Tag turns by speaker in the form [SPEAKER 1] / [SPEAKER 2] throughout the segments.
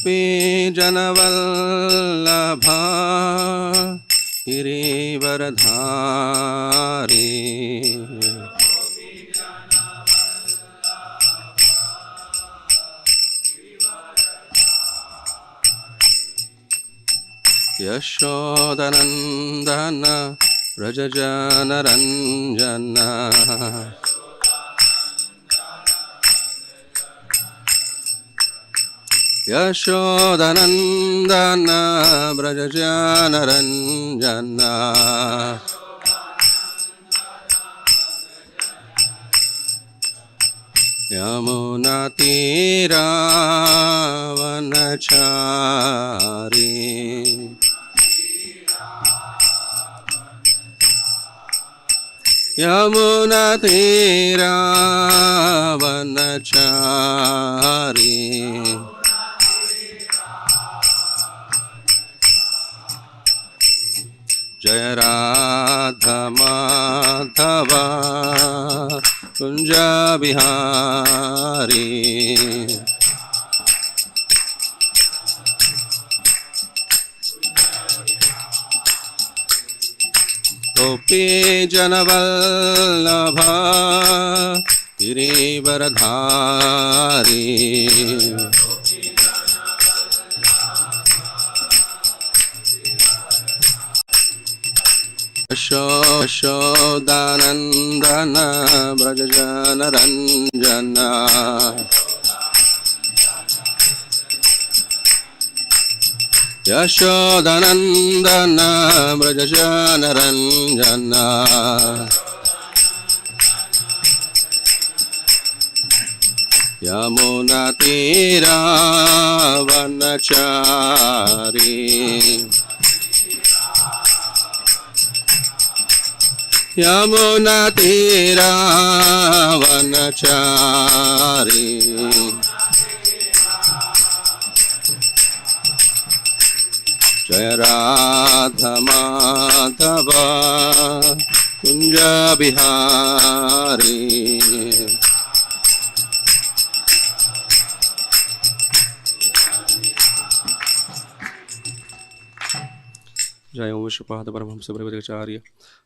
[SPEAKER 1] गोपी जनवल्लभा गिरिवरधारी यशोदनन्दन व्रजजनरञ्जन यशोदनन्दन व्रजजनरञ्जन यमुनातीरावनचारी यमुनातीरावनचारी जय राधा माधव कुंज बिहारी गोपी जनवल्लभा गिरिवरधारी यशोदानन्दन व्रजजनरञ्जन यशोदानन्दन व्रजजनरञ्जन यमुनातीरावनचारी यमुनातीरावनचारी जय राधा माधव कुंज बिहारी जय ओम विश्वपाद परमहंस परिव्राजकाचार्य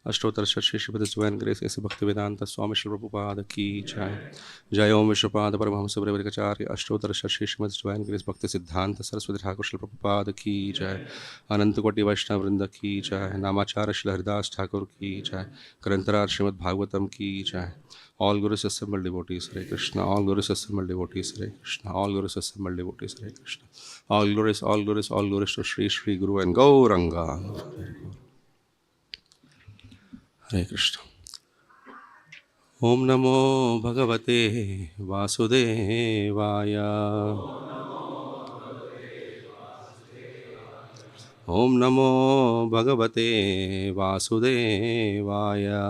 [SPEAKER 1] अष्टोत्तर श्री श्रीपद स्वयं ग्रेस ऐसे भक्ति वेदांत स्वामी श्री प्रभुपाद की जय। जय ओम विश्वपाद परमहंस परिव्राजकाचार्य अष्टोत्तर श्री श्रीमद स्वयं ग्रेस भक्ति सिद्धांत सरस्वती ठाकुर श्री प्रभुपाद की जय। अनंत कोटि वैष्णव वृंद की जय। नामाचार्य श्री हरिदास ठाकुर की जय। ग्रंथराज श्रीमद भागवतम की जय। All Gurus assembled devotees, Hare Krishna. All Gurus assembled devotees, Hare Krishna. All Gurus assembled devotees, Hare Krishna. All glories, all glories, all glories to Shri Shri Guru and Gauranga. Hare Krishna. Om Namo Bhagavate Vasudevaya. Om Namo Bhagavate Vasudevaya.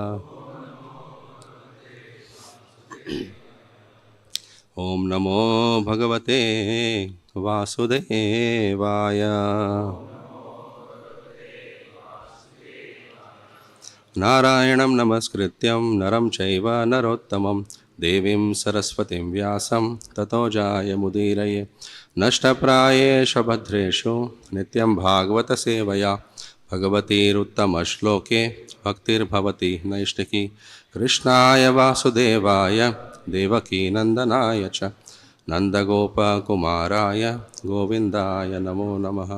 [SPEAKER 1] ओम नमो भगवते वासुदेवाय। नारायणं नमस्कृत्यं नरं चैव नरोत्तमं देवीं सरस्वतीं व्यासं ततो जायमुदीरये। नष्टप्रायेषु भद्रेषु नित्यं भागवत सेवया भगवतीरुत्तमश्लोके भक्तिर्भवति नैष्टिकी। कृष्णाय वासुदेवाय देवकी नंदनाय च नंदगोपकुमाराय गोविंदाय नमो नमः।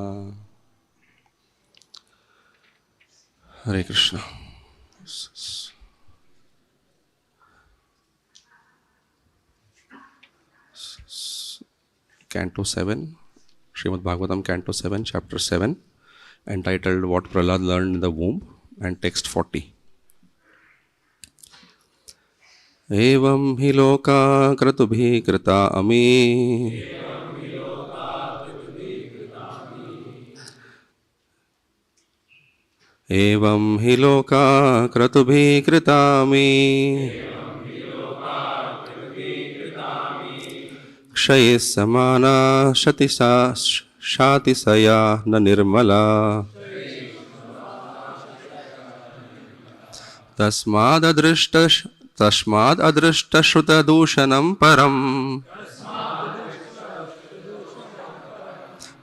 [SPEAKER 1] हरे Krishna. Canto 7, Srimad Bhagavatam, Canto 7, Chapter 7, entitled What Prahlad Learned in the Womb, and text 40. एवं हि लोका क्रतुभिः कृता अमी एवं हि लोका क्रतुभिः कृतामि क्षये समाना शातिशया न निर्मला तस्माद् अदृष्टश्रुतदूषणं परम्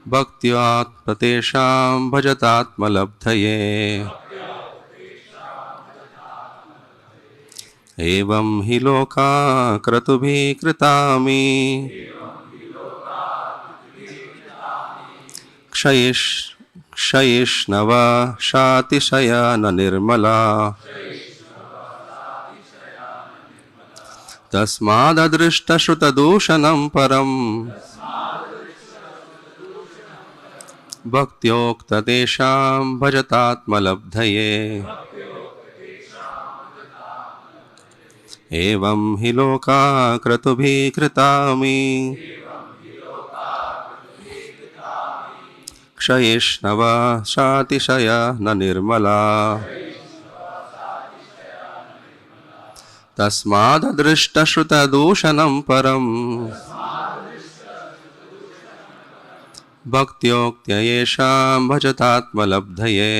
[SPEAKER 1] Bhaktyat pratesham bhajatatmalabdhaye. Evam hi loka kratubhi kritami. Kshayishnava shatishayana nirmala. Tasmadadrishta shrutadushanam param. Bhaktyokta desham bhajatatmalabdhaye. Evam hi loka kratubhi kritami. Kshayishnava shatishayana nirmala. Tasmadadrishta shrutadushanam param. Bhaktyoktya yesham bhajatatmalabdhaye.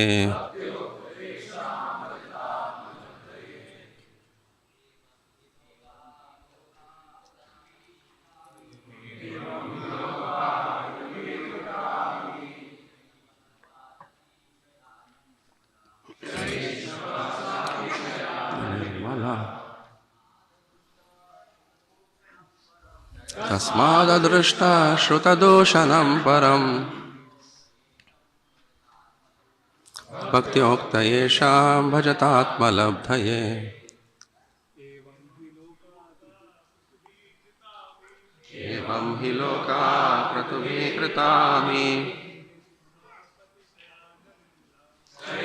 [SPEAKER 1] Tasmadadrishta shrutadushanam param. Bhaktyokta yesham bhajatatmalabdhaye. Evam hi loka kratubhi kritami.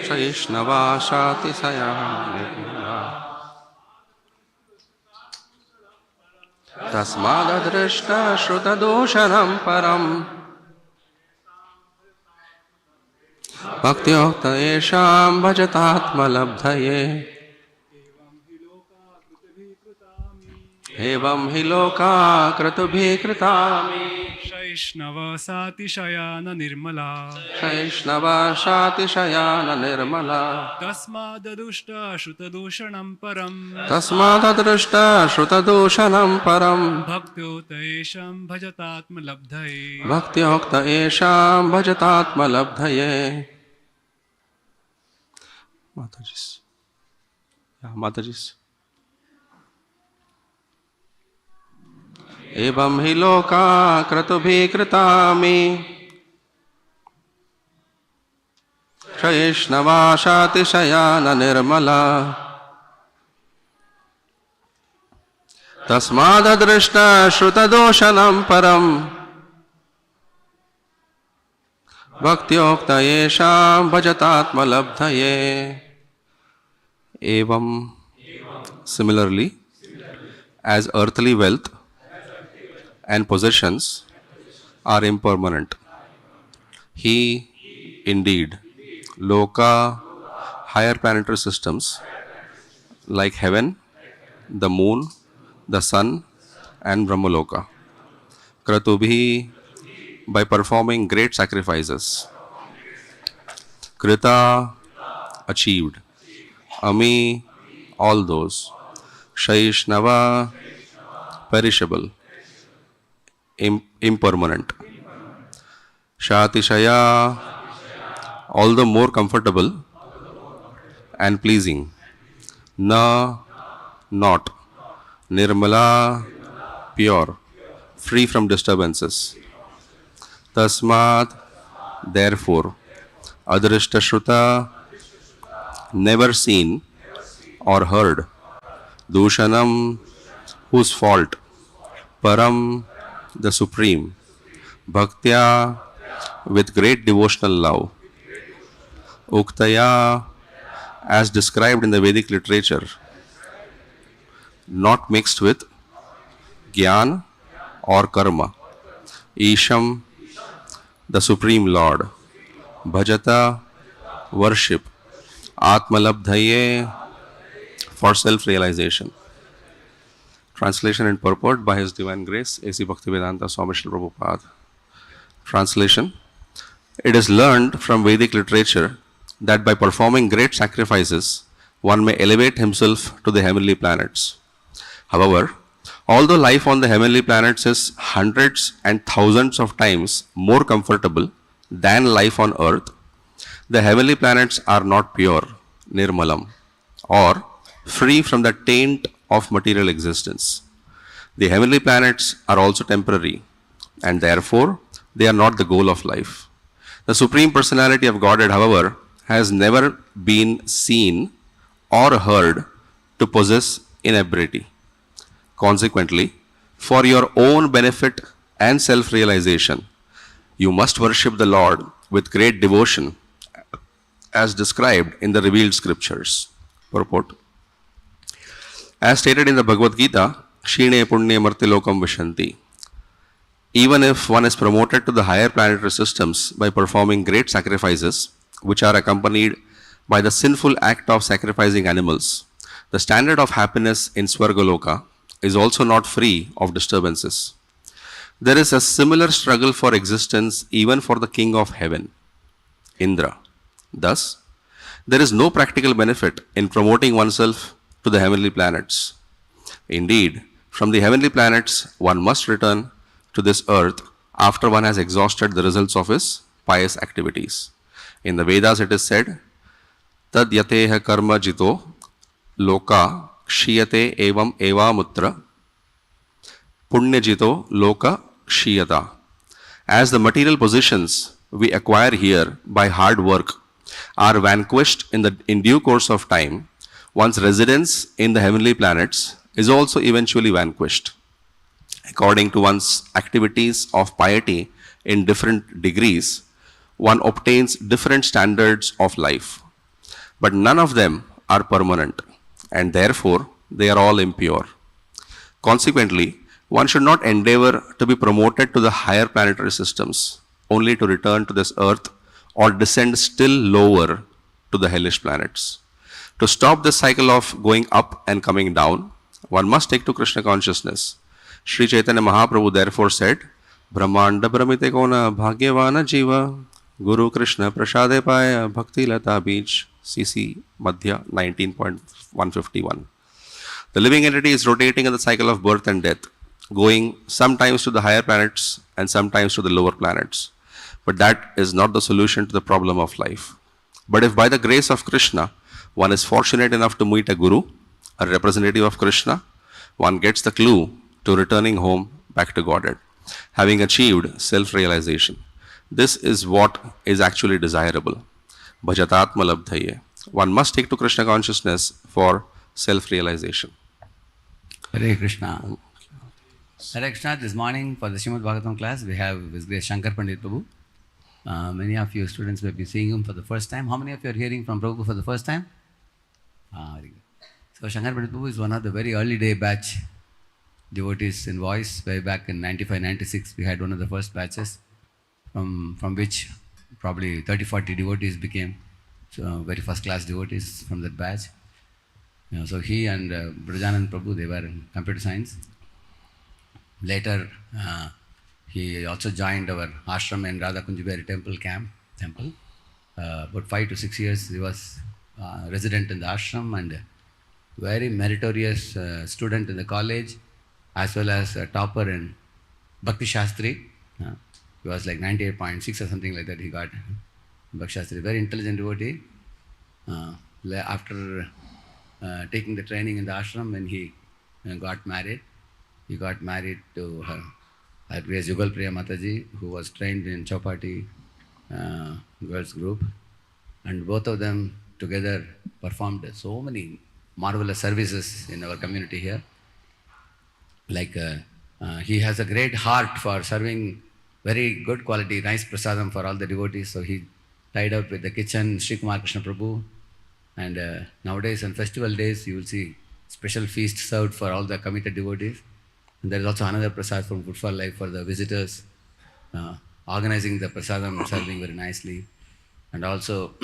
[SPEAKER 1] Kshayishnava shatisayana nirmala. Tasmadadrishta shrutadushanam param. Bhaktyokta yesham bhajatatmalabdhaye. Evam hi loka kratubhi kritami.
[SPEAKER 2] Shaishnava satishayana nirmala.
[SPEAKER 1] Shaishnava shatishayana nirmala.
[SPEAKER 2] Tasmadadushta shrutadushanam param.
[SPEAKER 1] Tasmadadrishta shrutadushanam param.
[SPEAKER 2] Bhaktota esham bhajatatmalabdhaye.
[SPEAKER 1] Bhaktyokta yesham bhajatatmalabdhaye. Matajis. Yeah, Matajis. Evam hi loka kratubhi kritami. Kshayishnava shatishayana nirmala. Tasmadadrishta shrutadushanam param. Bhaktyokta yesham bhajatatmalabdhaye. Evam. Similarly, as earthly wealth and possessions are impermanent, he indeed, loka, higher planetary systems like heaven, the moon, the sun, and Brahmaloka, kratubhi, by performing great sacrifices, krita, achieved, ami, all those, shaishnava, perishable, impermanent, shatishaya, all the more comfortable and pleasing, na, not, nirmala, pure, free from disturbances, tasmat, therefore, adrishta shruta, never seen or heard, dushanam, whose fault, param, the supreme, bhaktya, with great devotional love, uktaya, as described in the Vedic literature, not mixed with gyan or karma, isham, the supreme lord, bhajata, worship, atmalabdhaye, for self-realization. Translation and purport by His Divine Grace, A.C. Bhaktivedanta Swami Srila Prabhupada. Translation. It is learned from Vedic literature that by performing great sacrifices, one may elevate himself to the heavenly planets. However, although life on the heavenly planets is hundreds and thousands of times more comfortable than life on earth, the heavenly planets are not pure, nirmalam, or free from the taint of material existence. The heavenly planets are also temporary, and therefore they are not the goal of life. The Supreme Personality of Godhead, however, has never been seen or heard to possess inebriety. Consequently, for your own benefit and self realization, you must worship the Lord with great devotion as described in the revealed scriptures. Purport. As stated in the Bhagavad Gita, Shine Punye Martilokam Vishanti. Even if one is promoted to the higher planetary systems by performing great sacrifices, which are accompanied by the sinful act of sacrificing animals, the standard of happiness in Swargaloka is also not free of disturbances. There is a similar struggle for existence even for the king of heaven, Indra. Thus, there is no practical benefit in promoting oneself to the heavenly planets. Indeed, from the heavenly planets, one must return to this earth after one has exhausted the results of his pious activities. In the Vedas, it is said, Tad yateha karma jito loka kshiyate evam evamutra punya jito loka kshiyata. As the material positions we acquire here by hard work are vanquished in due course of time, one's residence in the heavenly planets is also eventually vanquished. According to one's activities of piety in different degrees, one obtains different standards of life. But none of them are permanent, and therefore they are all impure. Consequently, one should not endeavor to be promoted to the higher planetary systems, only to return to this earth or descend still lower to the hellish planets. To stop this cycle of going up and coming down, one must take to Krishna consciousness. Sri Chaitanya Mahaprabhu therefore said, Brahmanda Brahmite Kona Bhagyavana Jiva Guru Krishna Prasade Paya Bhakti Lata Beach CC Madhya 19.151. The living entity is rotating in the cycle of birth and death, going sometimes to the higher planets and sometimes to the lower planets. But that is not the solution to the problem of life. But if by the grace of Krishna, one is fortunate enough to meet a guru, a representative of Krishna, one gets the clue to returning home back to Godhead, having achieved self-realization. This is what is actually desirable. Bhajatatma labdhaye. One must take to Krishna consciousness for self-realization.
[SPEAKER 3] Hare Krishna. Hare Krishna. This morning for the Srimad Bhagavatam class, we have His Grace Shankar Pandit Prabhu. Many of you students may be seeing him for the first time. How many of you are hearing from Prabhu for the first time? Very good. So Shankar Pandit Prabhu is one of the very early day batch devotees in voice. Way back in 95-96, we had one of the first batches from which probably 30-40 devotees became very first class devotees from that batch. So he and Brajanand Prabhu, they were in computer science. Later, he also joined our ashram in Radha Kunjibari temple. About 5 to 6 years he was resident in the ashram and very meritorious student in the college, as well as a topper in Bhakti Shastri. He was like 98.6 or something like that he got. Bhakti Shastri, very intelligent devotee. After taking the training in the ashram, when he got married to her Grace Yugal Priya Mataji, who was trained in Chowpatty girls group, and both of them together performed so many marvelous services in our community here. Like he has a great heart for serving very good quality, nice prasadam for all the devotees. So he tied up with the kitchen, Sri Kumar Krishna Prabhu. And nowadays on festival days, you will see special feast served for all the committed devotees. And there is also another prasad from Good for Life for the visitors, organizing the prasadam and serving very nicely. And also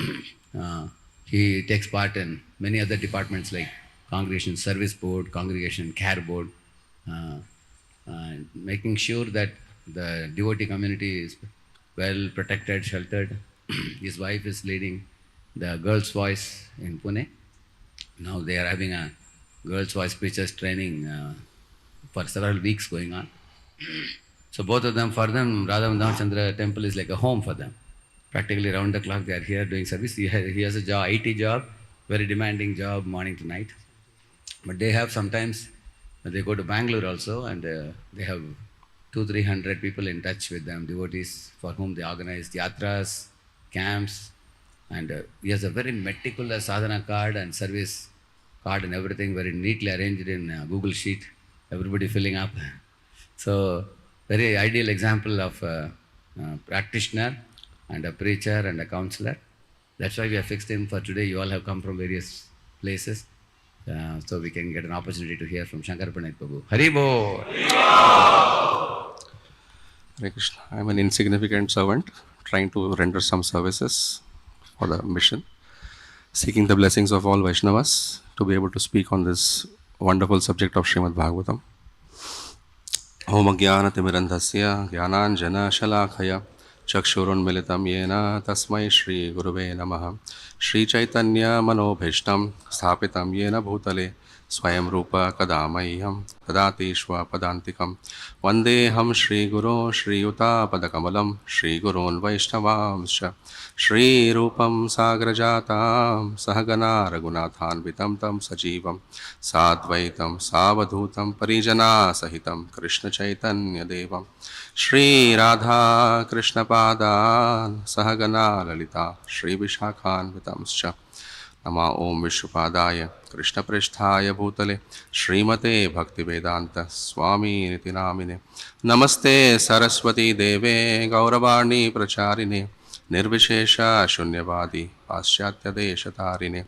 [SPEAKER 3] he takes part in many other departments like Congregation Service Board, Congregation Care Board, making sure that the devotee community is well protected, sheltered. His wife is leading the Girls' Voice in Pune. Now they are having a Girls' Voice preachers training for several weeks going on. So both of them, for them, Radha Chandra temple is like a home for them. Practically round the clock they are here doing service. He has a job, IT job, very demanding job, morning to night. But they have sometimes, they go to Bangalore also, and they have 200-300 people in touch with them, devotees for whom they organize yatras, camps, and he has a very meticulous sadhana card and service card and everything very neatly arranged in Google Sheet, everybody filling up. So, very ideal example of a practitioner and a preacher and a counselor. That's why we have fixed him for today. You all have come from various places. So we can get an opportunity to hear from Shankar Pandit Prabhu. Hare Bo!
[SPEAKER 1] Hare Krishna. I am an insignificant servant trying to render some services for the mission, seeking the blessings of all Vaishnavas to be able to speak on this wonderful subject of Srimad Bhagavatam. Om Jnana-timirandhasya Jnananjana-shalakaya Chakshurunmilitam Yena Tasmai Shri Guruve Namaha Shri Chaitanya Manobhishtam Sthapitam Yena Bhutale Swayam Rupa Kadamayyam Tadatishva Padantikam Vandeham Shri Guru Shri Yuta Padakamalam Shri Gurun Vaishnavamscha Shri Rupam Sagrajatam Sahagana Raghunathan Vitam Tam Sajivam Sadvaitam Savadhutam Parijana Sahitam Krishna Chaitanya Devam Shri Radha Krishna Padan Sahagana Lalita Shri Vishakhan Vitamscha Nama Om Vishwapadaya Krishna Prishthaya Bhutale Srimate Bhakti Vedanta Swami Niti Namine Namaste Saraswati Deve Gauravani Pracharine Nirvishesha Shunyavadi Paschatya Deshatarine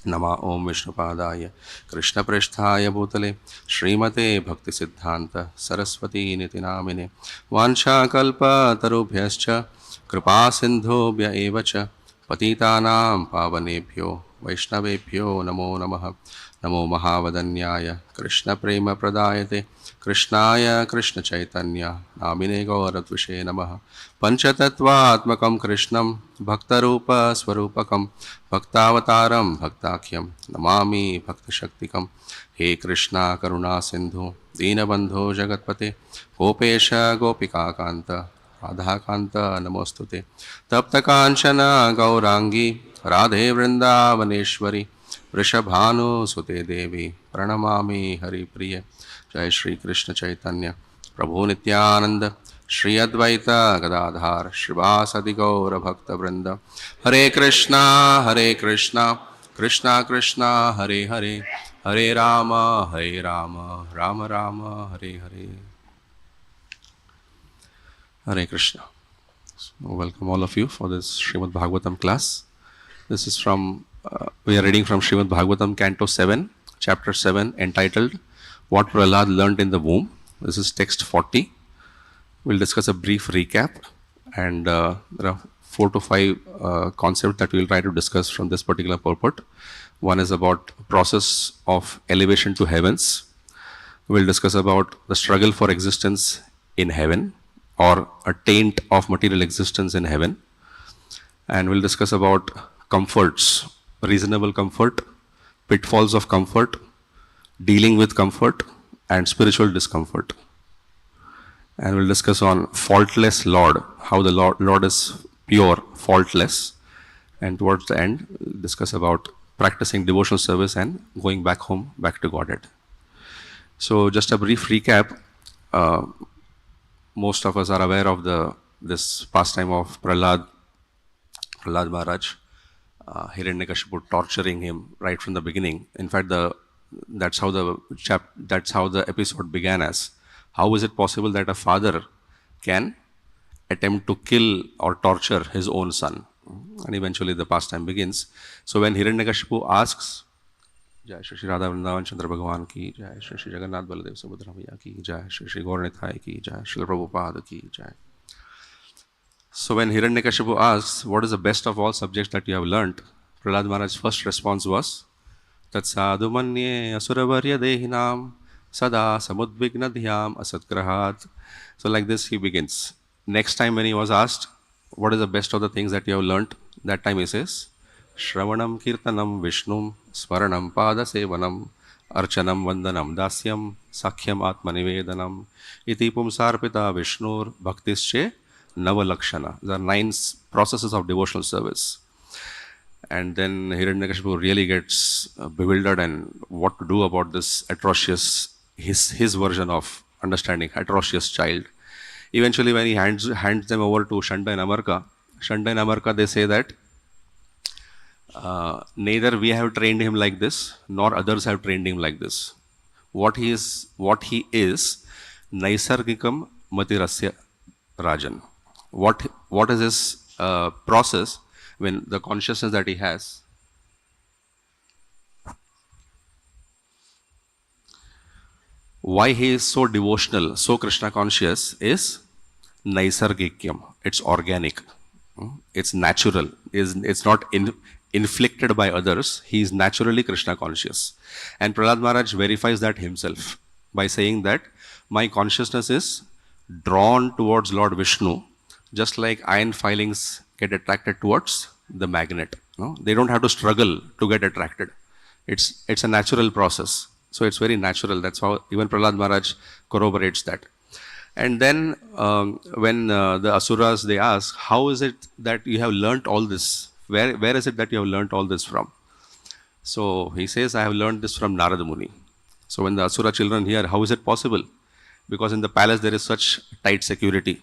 [SPEAKER 1] Nama Om Vishnupadaya Krishna Prishthaya Bhutale Srimate Bhakti Siddhanta Saraswati Niti Namine Vancha Kalpa Tarubhyascha Kripa Sindhobhya Evacha Patitanam Pavanebhyo Vaishnavebhyo Namo Namaha Namo Mahavadanyaya Krishna Prema Pradayate Krishnaya Krishna Chaitanya Namine Gauravdvishe Namaha Panchatattva-atmakam Krishnam Bhaktarupa Swarupakam Bhaktavataram Bhaktakyam Namami Bhaktashaktikam He Krishna Karuna Sindhu Deenabandho Jagatpate Gopesha Gopika Kanta Radhakanta Namostute Tapta Kanchana Gaurangi Radhe Vrindavaneshwari Vrishabhanu Sute Devi Pranamami Hari Priya Jai Shri Krishna Chaitanya Prabhu Nityananda Shri Advaita Gadadhar Shrivasadi Gaura Bhakta Vrinda Hare Krishna Krishna Krishna Hare Hare Hare Rama Rama Rama Hare Hare Hare Krishna. So, welcome all of you for this Srimad Bhagavatam class. This is from, we are reading from Srimad Bhagavatam Canto 7, Chapter 7, entitled What Prahlad Learned in the Womb. This is text 40. We'll discuss a brief recap, and there are 4 to 5 concepts that we'll try to discuss from this particular purport. One is about process of elevation to heavens. We'll discuss about the struggle for existence in heaven, or a taint of material existence in heaven. And we'll discuss about comforts, reasonable comfort, pitfalls of comfort, dealing with comfort, and spiritual discomfort. And we'll discuss on faultless Lord, how the Lord is pure, faultless. And towards the end, we'll discuss about practicing devotional service and going back home, back to Godhead. So just a brief recap. Most of us are aware of this pastime of Prahlad Maharaj, Hiranyakashipu torturing him right from the beginning. In fact, that's how the episode began as. How is it possible that a father can attempt to kill or torture his own son? And eventually the pastime begins. So when Hiranyakashipu asks, Jai Shri Radha Vrindavan Chandra Bhagavan ki Jai, Shri Jagannath Baladev Subhadra Maiya ki Jai, Shri Gauranathai ki Jai, Shri Prabhupada ki Jai. So when Hiranyakashipu asks, what is the best of all subjects that you have learnt? Prahlad Maharaj's first response was, Tat sadhu manye asuravarya dehinam sada samudvigna dhyam asatgrahat. So like this he begins. Next time when he was asked, what is the best of the things that you have learnt? That time he says, Shravanam Kirtanam Vishnum Smaranam Pada Sevanam Archanam Vandanam Dasyam Sakhyam Atmanivedanam Iti Pumsarpita Vishnur Bhaktische Nava Lakshana. There are 9 processes of devotional service. And then Hiranyakashipu really gets bewildered and what to do about this atrocious, his version of understanding, atrocious child. Eventually, when he hands them over to Shanta and Amarka, they say that neither we have trained him like this, nor others have trained him like this. What he is, Naisargikam Matirasya Rajan. What is his process when the consciousness that he has? Why he is so devotional, so Krishna conscious is Naisargikyam. It's organic. It's natural. It's not inflicted by others. He is naturally Krishna conscious. And Prahlad Maharaj verifies that himself by saying that my consciousness is drawn towards Lord Vishnu, just like iron filings get attracted towards the magnet. No? They don't have to struggle to get attracted. It's a natural process. So it's very natural. That's how even Prahlad Maharaj corroborates that. And then when the Asuras, they ask, how is it that you have learnt all this? Where is it that you have learnt all this from? So he says, I have learnt this from Narada Muni. So when the Asura children hear, how is it possible? Because in the palace there is such tight security.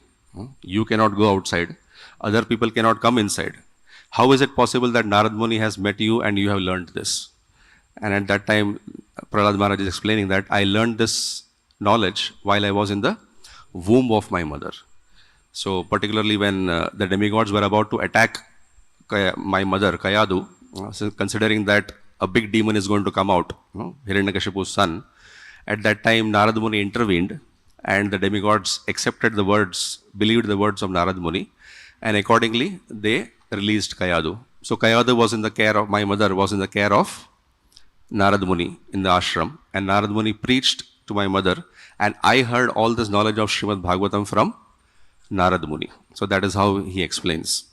[SPEAKER 1] You cannot go outside. Other people cannot come inside. How is it possible that Narada Muni has met you and you have learnt this? And at that time, Prahlad Maharaj is explaining that I learned this knowledge while I was in the womb of my mother. So particularly when the demigods were about to attack my mother, Kayadu, considering that a big demon is going to come out, Hiranyakashipu's son, at that time Narada Muni intervened and the demigods accepted the words, believed the words of Narada Muni, and accordingly they released Kayadu. So Kayadu was in the care of, my mother was in the care of Narada Muni in the ashram, and Narada Muni preached to my mother, and I heard all this knowledge of Srimad Bhagavatam from Narada Muni. So that is how he explains.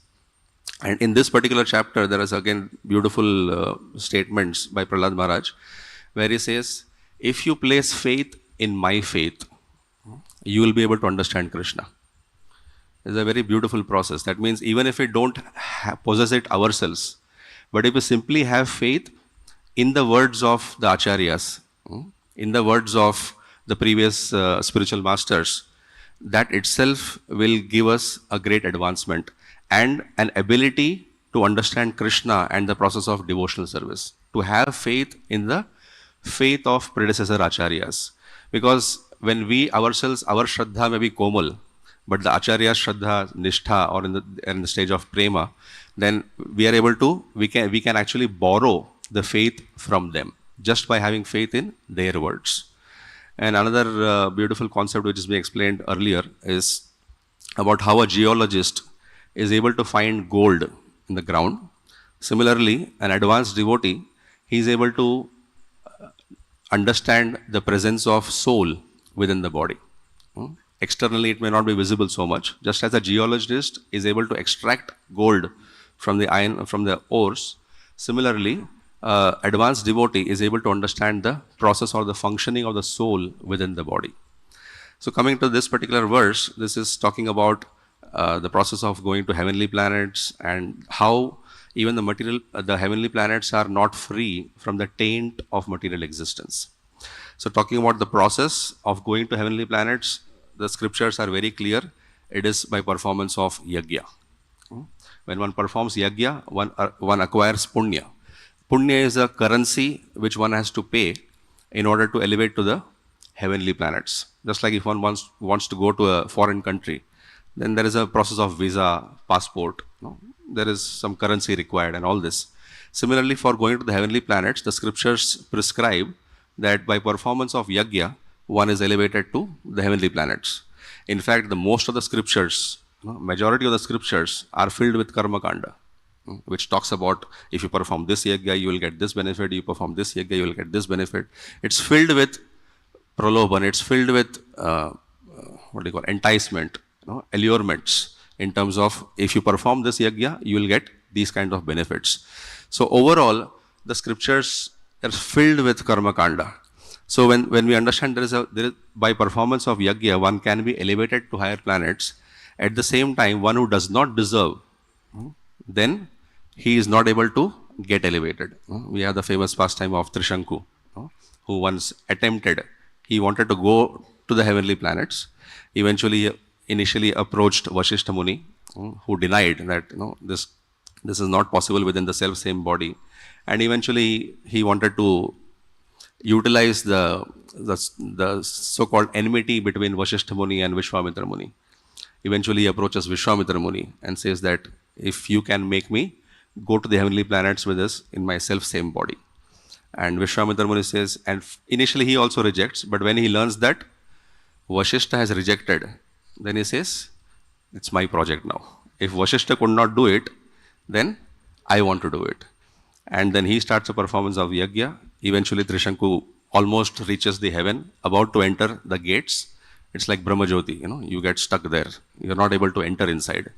[SPEAKER 1] And in this particular chapter, there is again beautiful statements by Prahlad Maharaj, where he says, if you place faith in my faith, you will be able to understand Krishna. It's a very beautiful process. That means even if we don't possess it ourselves, but if we simply have faith in the words of the acharyas, in the words of the previous spiritual masters, that itself will give us a great advancement and an ability to understand Krishna and the process of devotional service. To have faith in the faith of predecessor acharyas. Because when we ourselves, our Shraddha may be Komal, but the Acharya Shraddha, Nishtha, or in the stage of Prema, then we are able to, we can actually borrow the faith from them just by having faith in their words. And another beautiful concept which has been explained earlier is about how a geologist is able to find gold in the ground. Similarly, an advanced devotee, he is able to understand the presence of soul within the body. Externally, it may not be visible so much. Just as a geologist is able to extract gold from the iron, from the ores, similarly, advanced devotee is able to understand the process or the functioning of the soul within the body. So coming to this particular verse, this is talking about the process of going to heavenly planets and how even the heavenly planets are not free from the taint of material existence. So talking about the process of going to heavenly planets, the scriptures are very clear. It is by performance of yajna. When one performs yajna, one acquires punya. Punya is a currency which one has to pay in order to elevate to the heavenly planets. Just like if one wants to go to a foreign country, then there is a process of visa, passport. There is some currency required and all this. Similarly, for going to the heavenly planets, the scriptures prescribe that by performance of yajna, one is elevated to the heavenly planets. In fact, the most of the scriptures, majority of the scriptures are filled with karma kanda, which talks about if you perform this yajna, you will get this benefit, you perform this yajna, you will get this benefit. It's filled with praloban, it's filled with enticement, allurements in terms of if you perform this yajna, you will get these kind of benefits. So overall, the scriptures are filled with karma kanda. So when we understand there is by performance of yajna, one can be elevated to higher planets, At the same time, one who does not deserve, then he is not able to get elevated. We have the famous pastime of Trishanku, who once attempted, he wanted to go to the heavenly planets. Eventually, initially approached Vashishta Muni, who denied that this is not possible within the self same body, and eventually he wanted to utilize the so-called enmity between Vashishta Muni and Vishwamitra Muni. Eventually he approaches Vishwamitra Muni and says that if you can make me go to the heavenly planets with us in my self same body. And Vishwamitra Muni says, and initially he also rejects, but when he learns that Vashishta has rejected, then he says, it's my project now. If Vashishta could not do it, then I want to do it. And then he starts a performance of Yajna. Eventually Trishanku almost reaches the heaven, about to enter the gates. It's like Brahmajyoti, you get stuck there. You're not able to enter inside.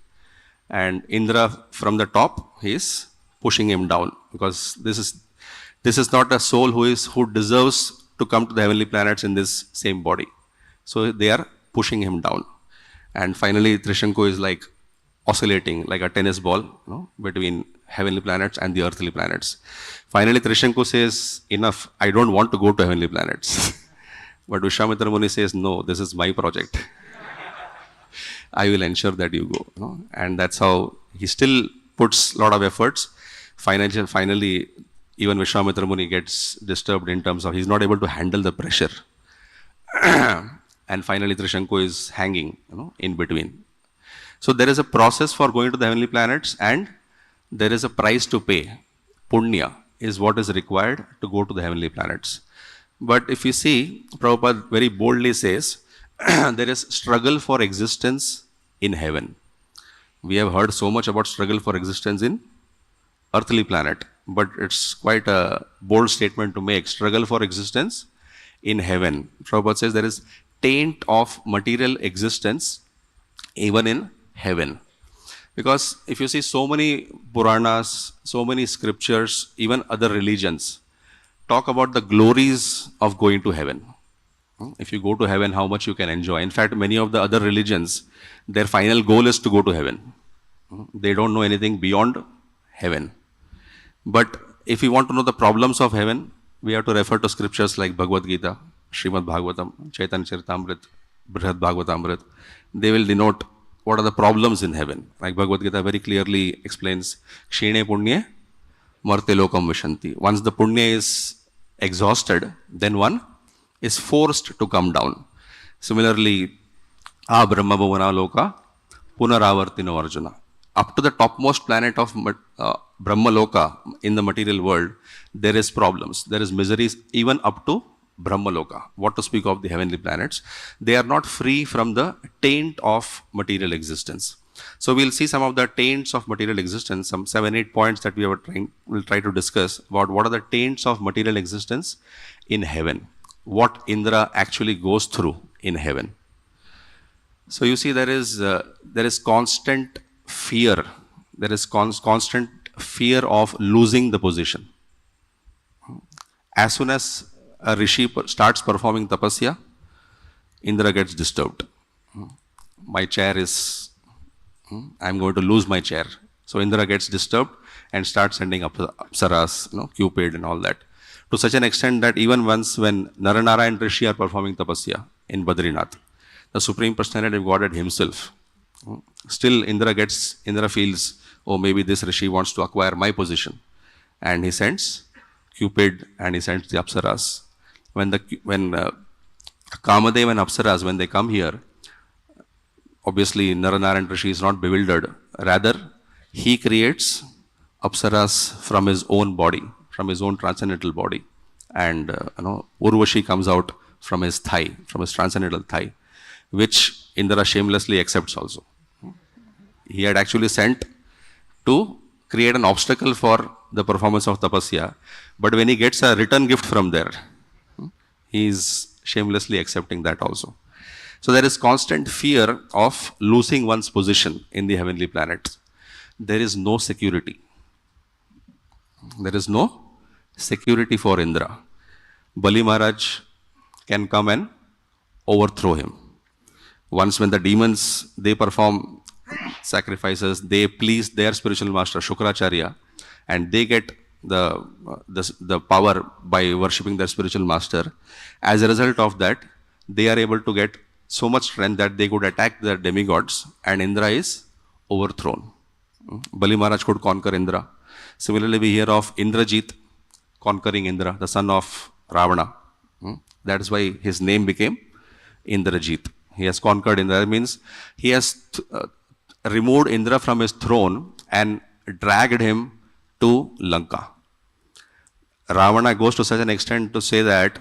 [SPEAKER 1] And Indra from the top, he is pushing him down, because this is not a soul who deserves to come to the heavenly planets in this same body. So they are pushing him down. And finally Trishanku is like oscillating like a tennis ball, between heavenly planets and the earthly planets. Finally Trishanku says, enough, I don't want to go to heavenly planets. But Vishwamitra Muni says, no, this is my project. I will ensure that you go. And that's how he still puts a lot of efforts. Finally, even Vishwamitra Muni gets disturbed in terms of he's not able to handle the pressure. And finally Trishanku is hanging, in between. So there is a process for going to the heavenly planets, and there is a price to pay. Punya is what is required to go to the heavenly planets. But if you see, Prabhupada very boldly says, there is struggle for existence in heaven. We have heard so much about struggle for existence in earthly planet, but it's quite a bold statement to make, struggle for existence in heaven. Prabhupada says there is taint of material existence even in heaven. Because if you see so many Puranas, so many scriptures, even other religions, talk about the glories of going to heaven. If you go to heaven, how much you can enjoy. In fact, many of the other religions, their final goal is to go to heaven. They don't know anything beyond heaven. But if you want to know the problems of heaven, we have to refer to scriptures like Bhagavad Gita, Srimad Bhagavatam, Chaitanya Charitamrita, Brihad Bhagavatamrita. They will denote what are the problems in heaven. Like Bhagavad Gita very clearly explains, Kshine Punye Marte Lokam Vishanti. Once the Punya is exhausted, then one is forced to come down. Similarly, Brahma Bhuvana Loka Punaravartino Arjuna. Up to the topmost planet of Brahma Loka in the material world, there is problems. There is miseries even up to Brahma Loka. What to speak of the heavenly planets? They are not free from the taint of material existence. So we'll see some of the taints of material existence, some 7-8 points that we'll try to discuss about what are the taints of material existence in heaven. What Indra actually goes through in heaven. So you see there is constant fear. There is constant fear of losing the position. As soon as a rishi starts performing tapasya, Indra gets disturbed. My chair is, I'm going to lose my chair. So Indra gets disturbed and starts sending apsaras, Cupid and all that. To such an extent that even once when Naranara and Rishi are performing tapasya in Badrinath, the Supreme Personality of Godhead himself, still Indra feels, oh, maybe this Rishi wants to acquire my position. And he sends Cupid and he sends the apsaras. When Kamadev and apsaras, when they come here, obviously Naranara Rishi is not bewildered. Rather, he creates apsaras from his own body, from his own transcendental body. And Urvashi comes out from his thigh, from his transcendental thigh, which Indra shamelessly accepts also. He had actually sent to create an obstacle for the performance of tapasya, but when he gets a return gift from there, he is shamelessly accepting that also. So there is constant fear of losing one's position in the heavenly planets. There is no security. There is no security for Indra. Bali Maharaj can come and overthrow him. Once when the demons, they perform sacrifices, they please their spiritual master Shukracharya, and they get the power by worshipping their spiritual master. As a result of that, they are able to get so much strength that they could attack the demigods, and Indra is overthrown. Bali Maharaj could conquer Indra. Similarly, we hear of Indrajit conquering Indra, the son of Ravana. That is why his name became Indrajit. He has conquered Indra. That means he has removed Indra from his throne and dragged him to Lanka. Ravana goes to such an extent to say that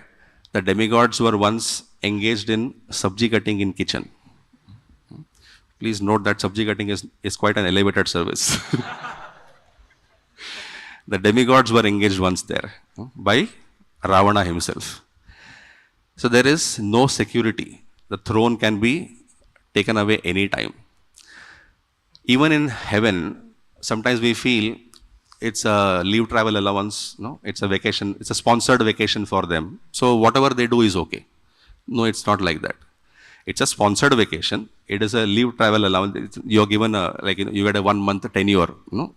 [SPEAKER 1] the demigods were once engaged in sabji cutting in kitchen. Please note that sabji cutting is quite an elevated service. The demigods were engaged once there by Ravana himself. So there is no security. The throne can be taken away any time. Even in heaven, sometimes we feel it's a leave travel allowance, no? It's a vacation, it's a sponsored vacation for them. So whatever they do is okay. No, it's not like that. It's a sponsored vacation. It is a leave travel allowance. You're given you get a 1 month tenure, no?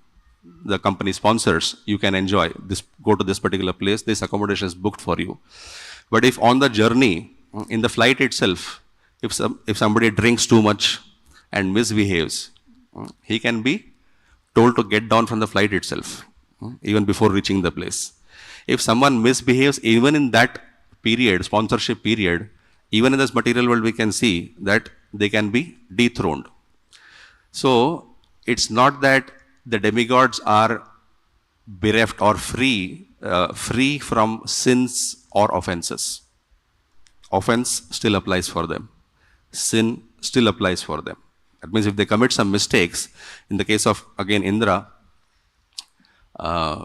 [SPEAKER 1] The company sponsors, you can enjoy this, go to this particular place, this accommodation is booked for you. But if on the journey, in the flight itself, if somebody drinks too much and misbehaves, he can be told to get down from the flight itself, even before reaching the place. If someone misbehaves, even in that period, sponsorship period, even in this material world, we can see that they can be dethroned. So it's not that the demigods are bereft or free from sins or offenses. Offense still applies for them. Sin still applies for them. That means if they commit some mistakes, in the case of, again, Indra,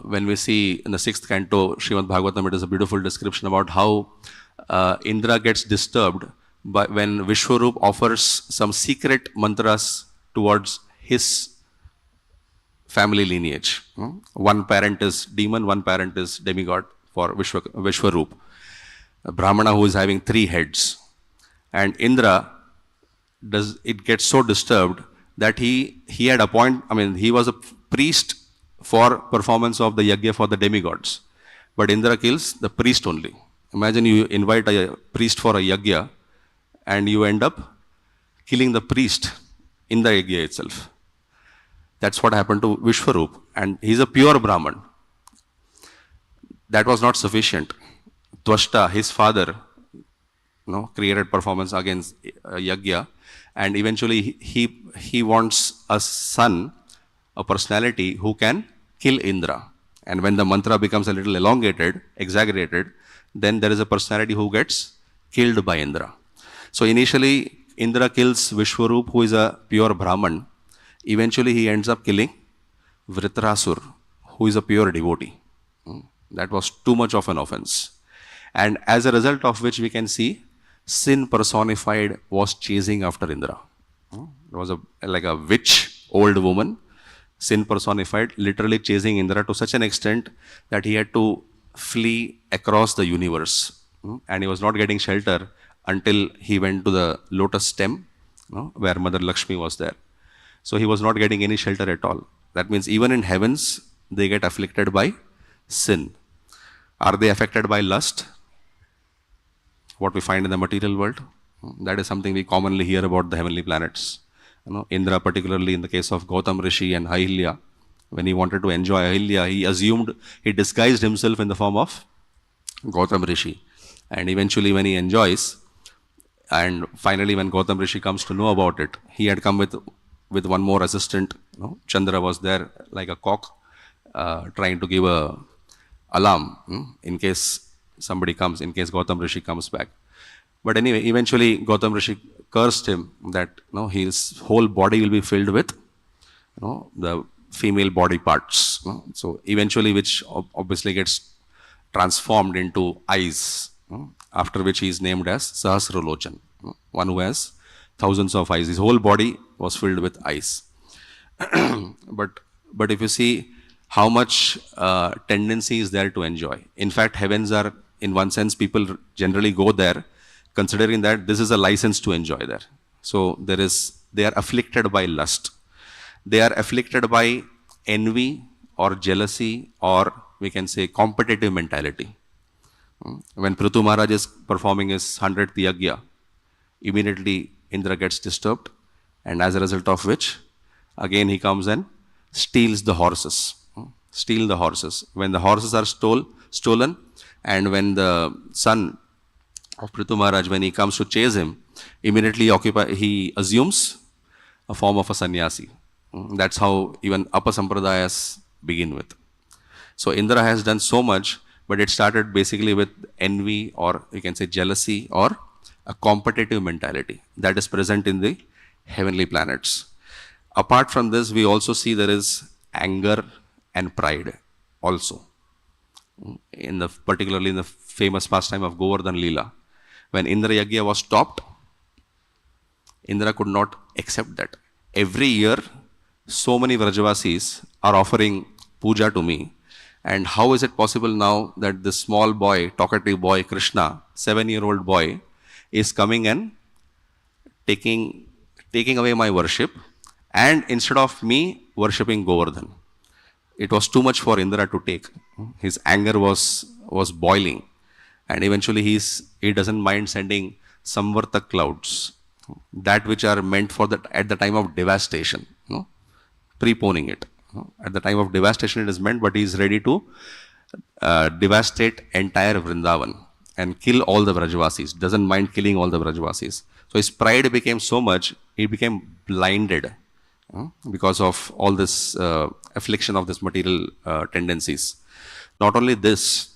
[SPEAKER 1] when we see in the 6th canto, Srimad Bhagavatam, it is a beautiful description about how Indra gets disturbed when Vishwarup offers some secret mantras towards his family lineage. One parent is demon, one parent is demigod for Vishwarup. A Brahmana who is having 3 heads. And Indra gets so disturbed that he was a priest for performance of the yajna for the demigods. But Indra kills the priest only. Imagine you invite a priest for a yajna and you end up killing the priest in the yajna itself. That's what happened to Vishwarup, and he's a pure Brahman. That was not sufficient. Tvashta, his father, created performance against yajna, and eventually he wants a son, a personality who can kill Indra. And when the mantra becomes a little elongated, exaggerated, then there is a personality who gets killed by Indra. So initially, Indra kills Vishwarup, who is a pure Brahman. Eventually, he ends up killing Vritrasur, who is a pure devotee. That was too much of an offense. And as a result of which we can see, sin personified was chasing after Indra. There was like a witch, old woman, sin personified, literally chasing Indra to such an extent that he had to flee across the universe. And he was not getting shelter until he went to the lotus stem, where Mother Lakshmi was there. So he was not getting any shelter at all. That means even in heavens, they get afflicted by sin. Are they affected by lust? What we find in the material world? That is something we commonly hear about the heavenly planets. Indra, particularly in the case of Gautam Rishi and Ahilya, when he wanted to enjoy Ahilya, he disguised himself in the form of Gautam Rishi. And eventually when he enjoys, and finally when Gautam Rishi comes to know about it, he had come with one more assistant. Chandra was there like a cock, trying to give a alarm in case somebody comes, in case Gautam Rishi comes back. But anyway, eventually Gautam Rishi cursed him that his whole body will be filled with the female body parts. So eventually, which obviously gets transformed into eyes, after which he is named as Sahasralochan, one who has thousands of eyes. His whole body was filled with eyes. But if you see how much tendency is there to enjoy. In fact, heavens are, in one sense, people generally go there considering that this is a license to enjoy there. So they are afflicted by lust. They are afflicted by envy or jealousy, or we can say competitive mentality. When Prithu Maharaj is performing his 100th yagya, immediately Indra gets disturbed, and as a result of which, again he comes and steals the horses. Steal the horses. When the horses are stolen, and when the son of Prithu Maharaj, when he comes to chase him, immediately he assumes a form of a sannyasi. That's how even upper sampradayas begin with. So Indra has done so much, but it started basically with envy, or you can say jealousy, or a competitive mentality that is present in the heavenly planets. Apart from this, we also see there is anger and pride also. Particularly in the famous pastime of Govardhan Leela, when Indra Yagya was stopped, Indra could not accept that. Every year, so many Vrajavasis are offering puja to me, and how is it possible now that this small boy, talkative boy, Krishna, 7-year-old boy, is coming and taking away my worship, and instead of me worshipping Govardhan. It was too much for Indra to take. His anger was boiling, and eventually he doesn't mind sending Samvartak clouds, that which are meant for at the time of devastation, preponing it. At the time of devastation it is meant, but he is ready to devastate entire Vrindavan and kill all the Vrajavasis, doesn't mind killing all the Vrajavasis. So his pride became so much, he became blinded because of all this affliction of this material tendencies. Not only this,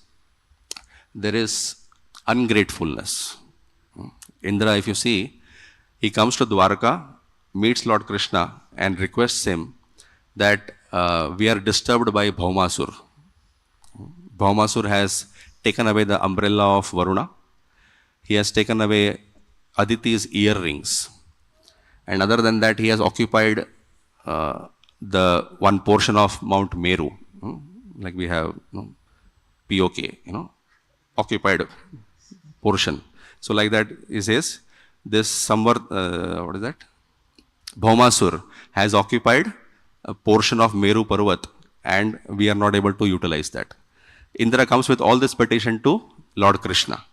[SPEAKER 1] there is ungratefulness. Indra, if you see, he comes to Dwarka, meets Lord Krishna and requests him that we are disturbed by Bhaumasur. Bhaumasur has taken away the umbrella of Varuna. He has taken away Aditi's earrings. And other than that, he has occupied the one portion of Mount Meru. Like we have POK, occupied portion. So like that, he says, this what is that? Bhaumasur has occupied a portion of Meru Parvat, and we are not able to utilize that. Indra comes with all this petition to Lord Krishna.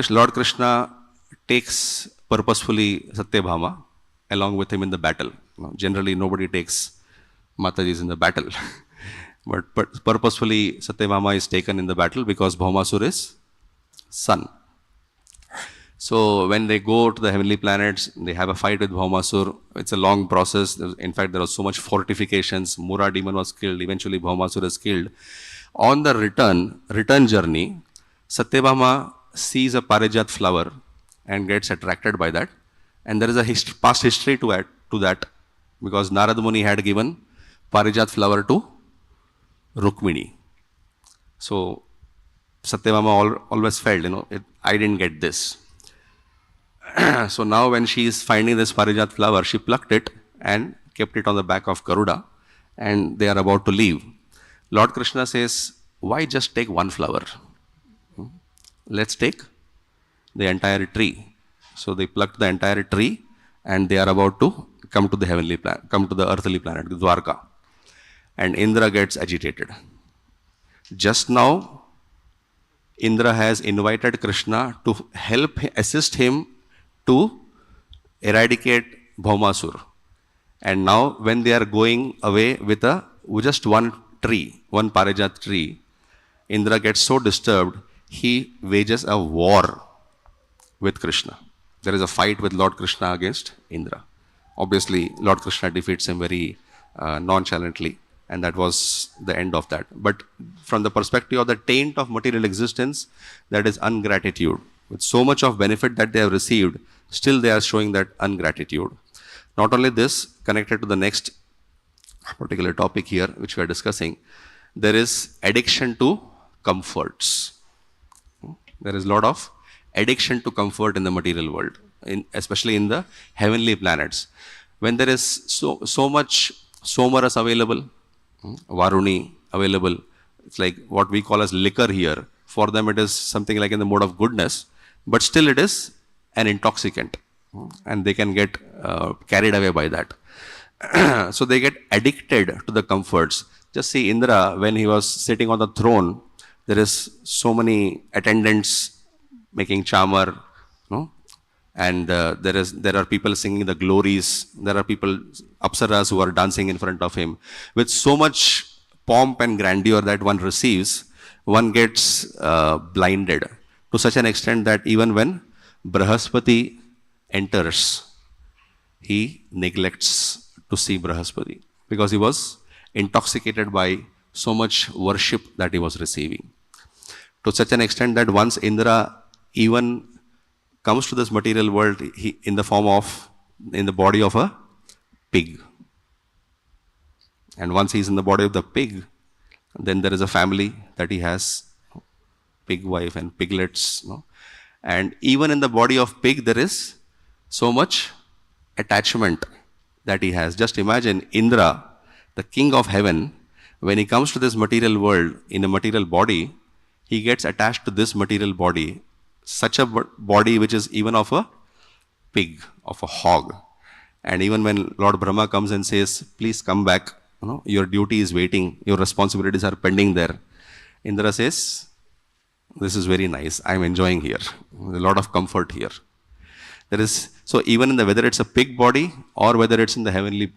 [SPEAKER 1] Lord Krishna takes purposefully Satyabhama along with him in the battle. Generally, nobody takes Matajis in the battle. But purposefully, Satyabhama is taken in the battle because Bhaumasur is son. So when they go to the heavenly planets, they have a fight with Bhaumasur. It's a long process. In fact, there was so much fortifications. Mura demon was killed. Eventually, Bhaumasur is killed. On the return journey, Satyabhama sees a Parijat flower and gets attracted by that. And there is a past history to that, because Narad Muni had given Parijat flower to Rukmini. So Satyabhama always felt, I didn't get this. So now when she is finding this Parijat flower, she plucked it and kept it on the back of Garuda, and they are about to leave. Lord Krishna says, why just take one flower? Let's take the entire tree. So they plucked the entire tree, and they are about to come to the earthly planet, Dwarka. And Indra gets agitated. Just now, Indra has invited Krishna to assist him to eradicate Bhaumasur. And now when they are going away with just one tree, one Parijat tree, Indra gets so disturbed, he wages a war with Krishna. There is a fight with Lord Krishna against Indra. Obviously, Lord Krishna defeats him very nonchalantly, and that was the end of that. But from the perspective of the taint of material existence, that is ungratitude. With so much of benefit that they have received, still they are showing that ungratitude. Not only this, connected to the next particular topic here, which we are discussing, there is addiction to comforts. There is a lot of addiction to comfort in the material world, especially in the heavenly planets. When there is so much somaras available, Varuni available, it's like what we call as liquor here. For them it is something like in the mode of goodness, but still it is an intoxicant. and they can get carried away by that. So they get addicted to the comforts. Just see Indra, when he was sitting on the throne, there is so many attendants making chamar, no? And there are people singing the glories. There are people, apsaras, who are dancing in front of him. With so much pomp and grandeur that one receives, one gets blinded to such an extent that even when Brahaspati enters, he neglects to see Brahaspati because he was intoxicated by so much worship that he was receiving. To such an extent that once Indra even comes to this material world in the body of a pig. And once he's in the body of the pig, then there is a family that he has, pig wife and piglets. No? And even in the body of pig, there is so much attachment that he has. Just imagine Indra, the king of heaven, when he comes to this material world in a material body, he gets attached to this material body, such a body which is even of a pig, of a hog. And even when Lord Brahma comes and says, please come back, your duty is waiting, your responsibilities are pending there, Indra says, this is very nice, I'm enjoying here, a lot of comfort here. So even in whether it's a pig body or whether it's in the heavenly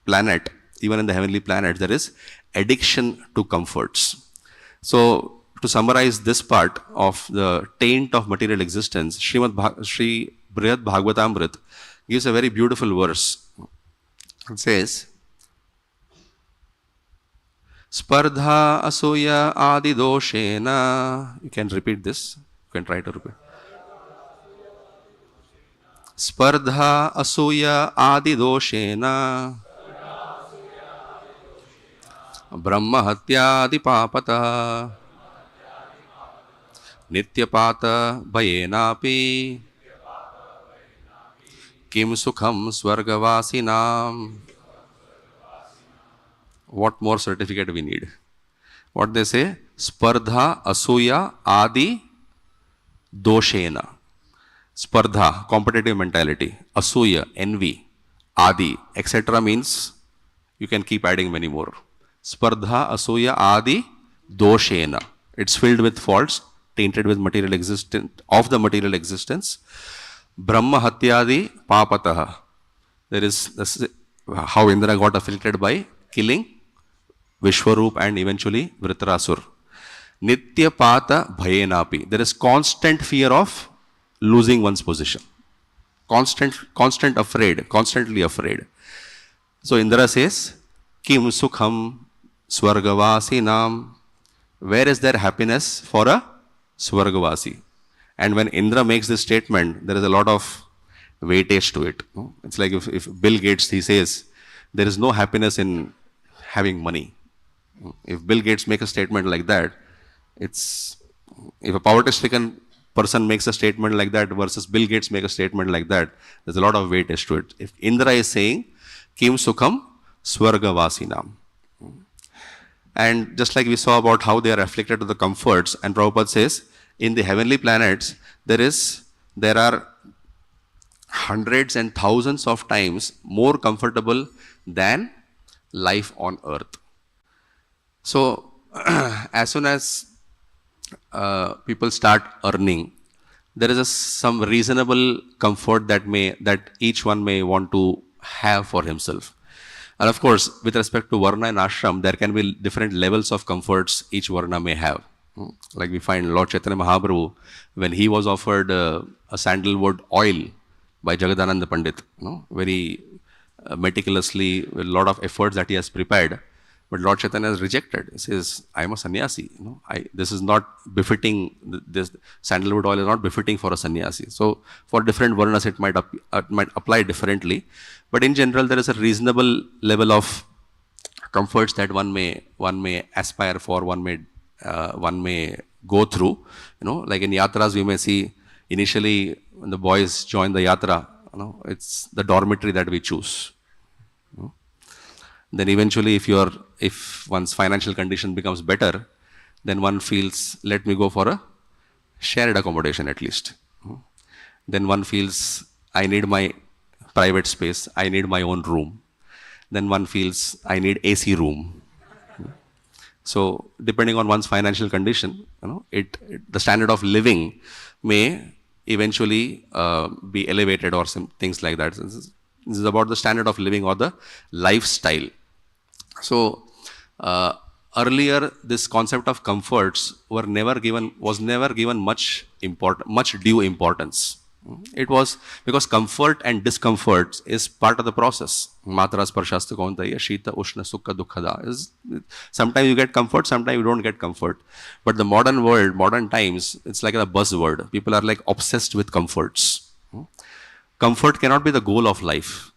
[SPEAKER 1] planet, even in the heavenly planet, there is addiction to comforts. So to summarize this part of the taint of material existence, Sri Brihad Bhagavatamrit gives a very beautiful verse. It says, Spardha asuya adi doshena. You can repeat this. You can try to repeat. Spardha asuya adi doshena. Brahma hatyadi papata. Nityapata bhayenapi. Kim sukham swargavasinam. What more certificate we need? What they say? Spardha asuya adi doshena. Spardha, competitive mentality. Asuya, envy. Adi, etc. means you can keep adding many more. Spardha asuya adi doshena. It's filled with faults, tainted with material existence, of the material existence. Brahma hatyadi papataha. There is how Indra got afflicted by killing Vishwaroop and eventually Vritrasur. Nityapata bhayenapi. There is constant fear of losing one's position. Constantly afraid. So Indra says, Kim sukham swargavasinam. Where is there happiness for a swargavasi? And when Indra makes this statement, there is a lot of weightage to it. It's like if Bill Gates, he says, there is no happiness in having money. If Bill Gates makes a statement like that, if a poverty-stricken person makes a statement like that versus Bill Gates make a statement like that, there's a lot of weightage to it. If Indra is saying, Kim sukham swargavasinam. And just like we saw about how they are afflicted to the comforts, and Prabhupada says, in the heavenly planets, there are hundreds and thousands of times more comfortable than life on earth. So, as soon as people start earning, there is some reasonable comfort that each one may want to have for himself. And of course, with respect to Varna and Ashram, there can be different levels of comforts each Varna may have. Like we find Lord Chaitanya Mahaprabhu, when he was offered a sandalwood oil by Jagadananda Pandit, very meticulously, with a lot of efforts that he has prepared, but Lord Chaitanya has rejected. He says, I am a sannyasi. This is not befitting, this sandalwood oil is not befitting for a sannyasi. So for different varnas, it might apply differently. But in general, there is a reasonable level of comforts that one may aspire for, one may go through. Like in yatras, we may see initially when the boys join the yatra, it's the dormitory that we choose. Then eventually, if one's financial condition becomes better, then one feels, let me go for a shared accommodation at least. Then one feels, I need my private space, I need my own room. Then one feels I need AC room. So depending on one's financial condition, the standard of living may eventually be elevated or some things like that. This is about the standard of living or the lifestyle. So earlier, this concept of comforts was never given much due importance. It was because comfort and discomfort is part of the process. Matra sparshasta kauntaya, shita, ushna, sukha, dukhada. Sometimes you get comfort, sometimes you don't get comfort. But the modern world, modern times, it's like a buzzword. People are like obsessed with comforts. Comfort cannot be the goal of life.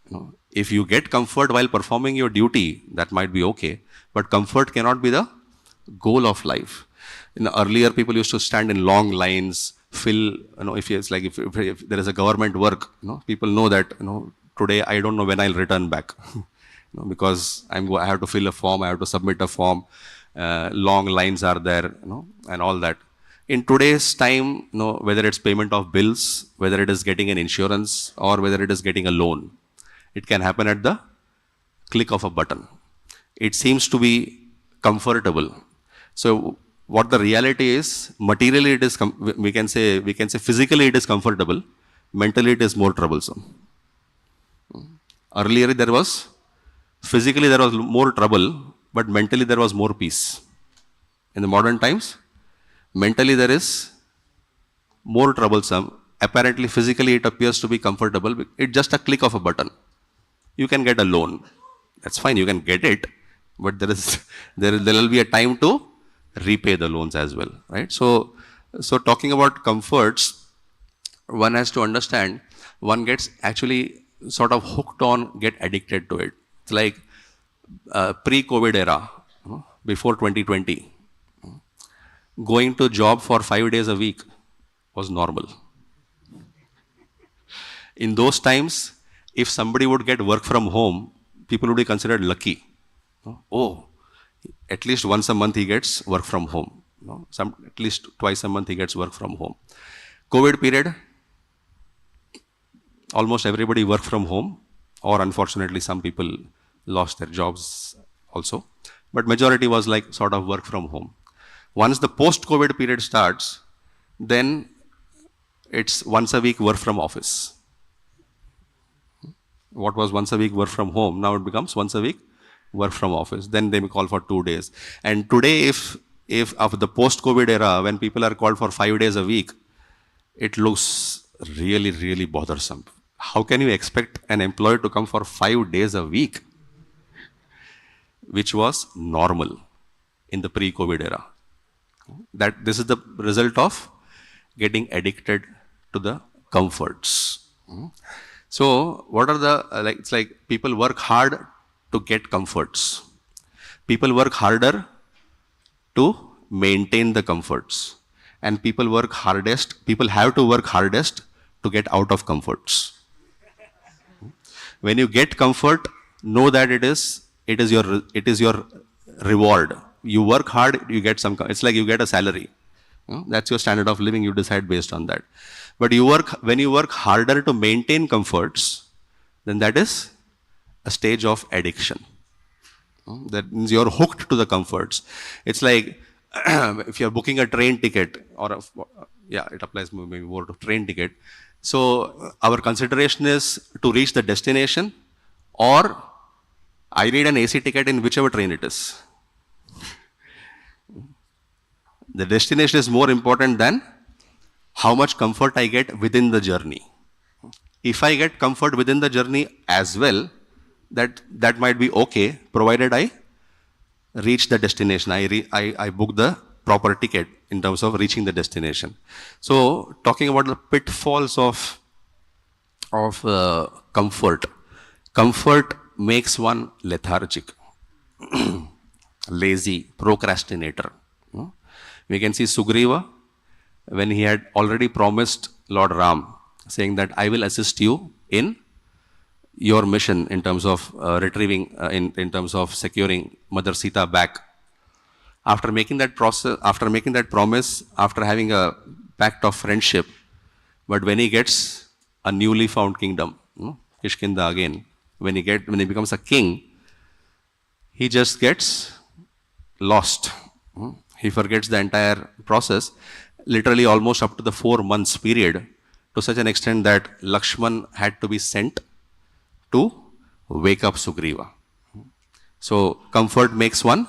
[SPEAKER 1] If you get comfort while performing your duty, that might be okay. But comfort cannot be the goal of life. Earlier, people used to stand in long lines, fill, if there is a government work, people know that, today I don't know when I'll return back. Because I have to fill a form, I have to submit a form, long lines are there, and all that. In today's time, whether it's payment of bills, whether it is getting an insurance, or whether it is getting a loan, it can happen at the click of a button. It seems to be comfortable. So what the reality is, materially it is, we can say physically it is comfortable, mentally it is more troublesome. Earlier physically there was more trouble, but mentally there was more peace. In the modern times, mentally there is more troublesome. Apparently physically it appears to be comfortable. It's just a click of a button. You can get a loan. That's fine, you can get it, but there will be a time to repay the loans as well, right? So talking about comforts, one has to understand, one gets actually sort of hooked on, get addicted to it. It's like pre-COVID era, before 2020, going to job for 5 days a week was normal. In those times, if somebody would get work from home, people would be considered lucky. Oh, at least once a month he gets work from home. At least twice a month he gets work from home. COVID period, almost everybody worked from home, or unfortunately some people lost their jobs also. But majority was like sort of work from home. Once the post-COVID period starts, then it's once a week work from office. What was once a week work from home, now it becomes once a week work from office. Then they may call for 2 days. And today, if of the post-COVID era, when people are called for 5 days a week, it looks really, really bothersome. How can you expect an employee to come for 5 days a week, which was normal in the pre-COVID era? That this is the result of getting addicted to the comforts. So what are the, it's like people work hard to get comforts. People work harder to maintain the comforts. And people have to work hardest to get out of comforts. When you get comfort, know that it is your reward. You work hard, you get some, it's like you get a salary. That's your standard of living, you decide based on that. But when you work harder to maintain comforts, then that is a stage of addiction. That means you're hooked to the comforts. It's like if you're booking a train ticket, it applies maybe more to train ticket. So our consideration is to reach the destination, or I need an AC ticket in whichever train it is. The destination is more important than how much comfort I get within the journey. If I get comfort within the journey as well, that might be okay, provided I reach the destination. I book the proper ticket in terms of reaching the destination. So talking about the pitfalls of comfort. Comfort makes one lethargic, lazy, procrastinator. We can see Sugriva, when he had already promised Lord Ram, saying that I will assist you in your mission in terms of retrieving, in terms of securing Mother Sita back. After making that promise, after having a pact of friendship, but when he gets a newly found kingdom, Kishkinda again. When he becomes a king, he just gets lost. He forgets the entire process, literally almost up to the 4 months period, to such an extent that Lakshman had to be sent to wake up Sugriva. So comfort makes one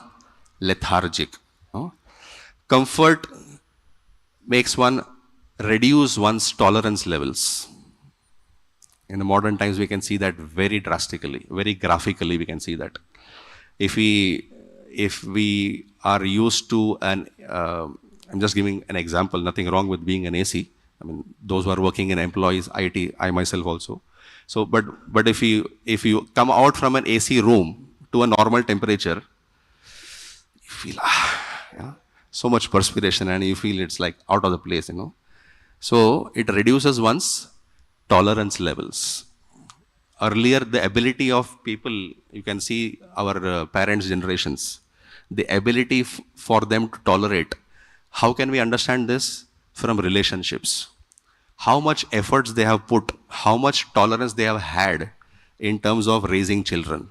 [SPEAKER 1] lethargic. Comfort makes one reduce one's tolerance levels. In the modern times, we can see that very drastically, very graphically. We can see that if we are used to I'm just giving an example. Nothing wrong with being an AC. I mean, those who are working in employees, IT, I myself also. So, but if you come out from an AC room to a normal temperature, you feel so much perspiration, and you feel it's like out of the place, So it reduces one's tolerance levels. Earlier, the ability of people, you can see our parents' generations, the ability for them to tolerate. How can we understand this? From relationships. How much efforts they have put, how much tolerance they have had in terms of raising children.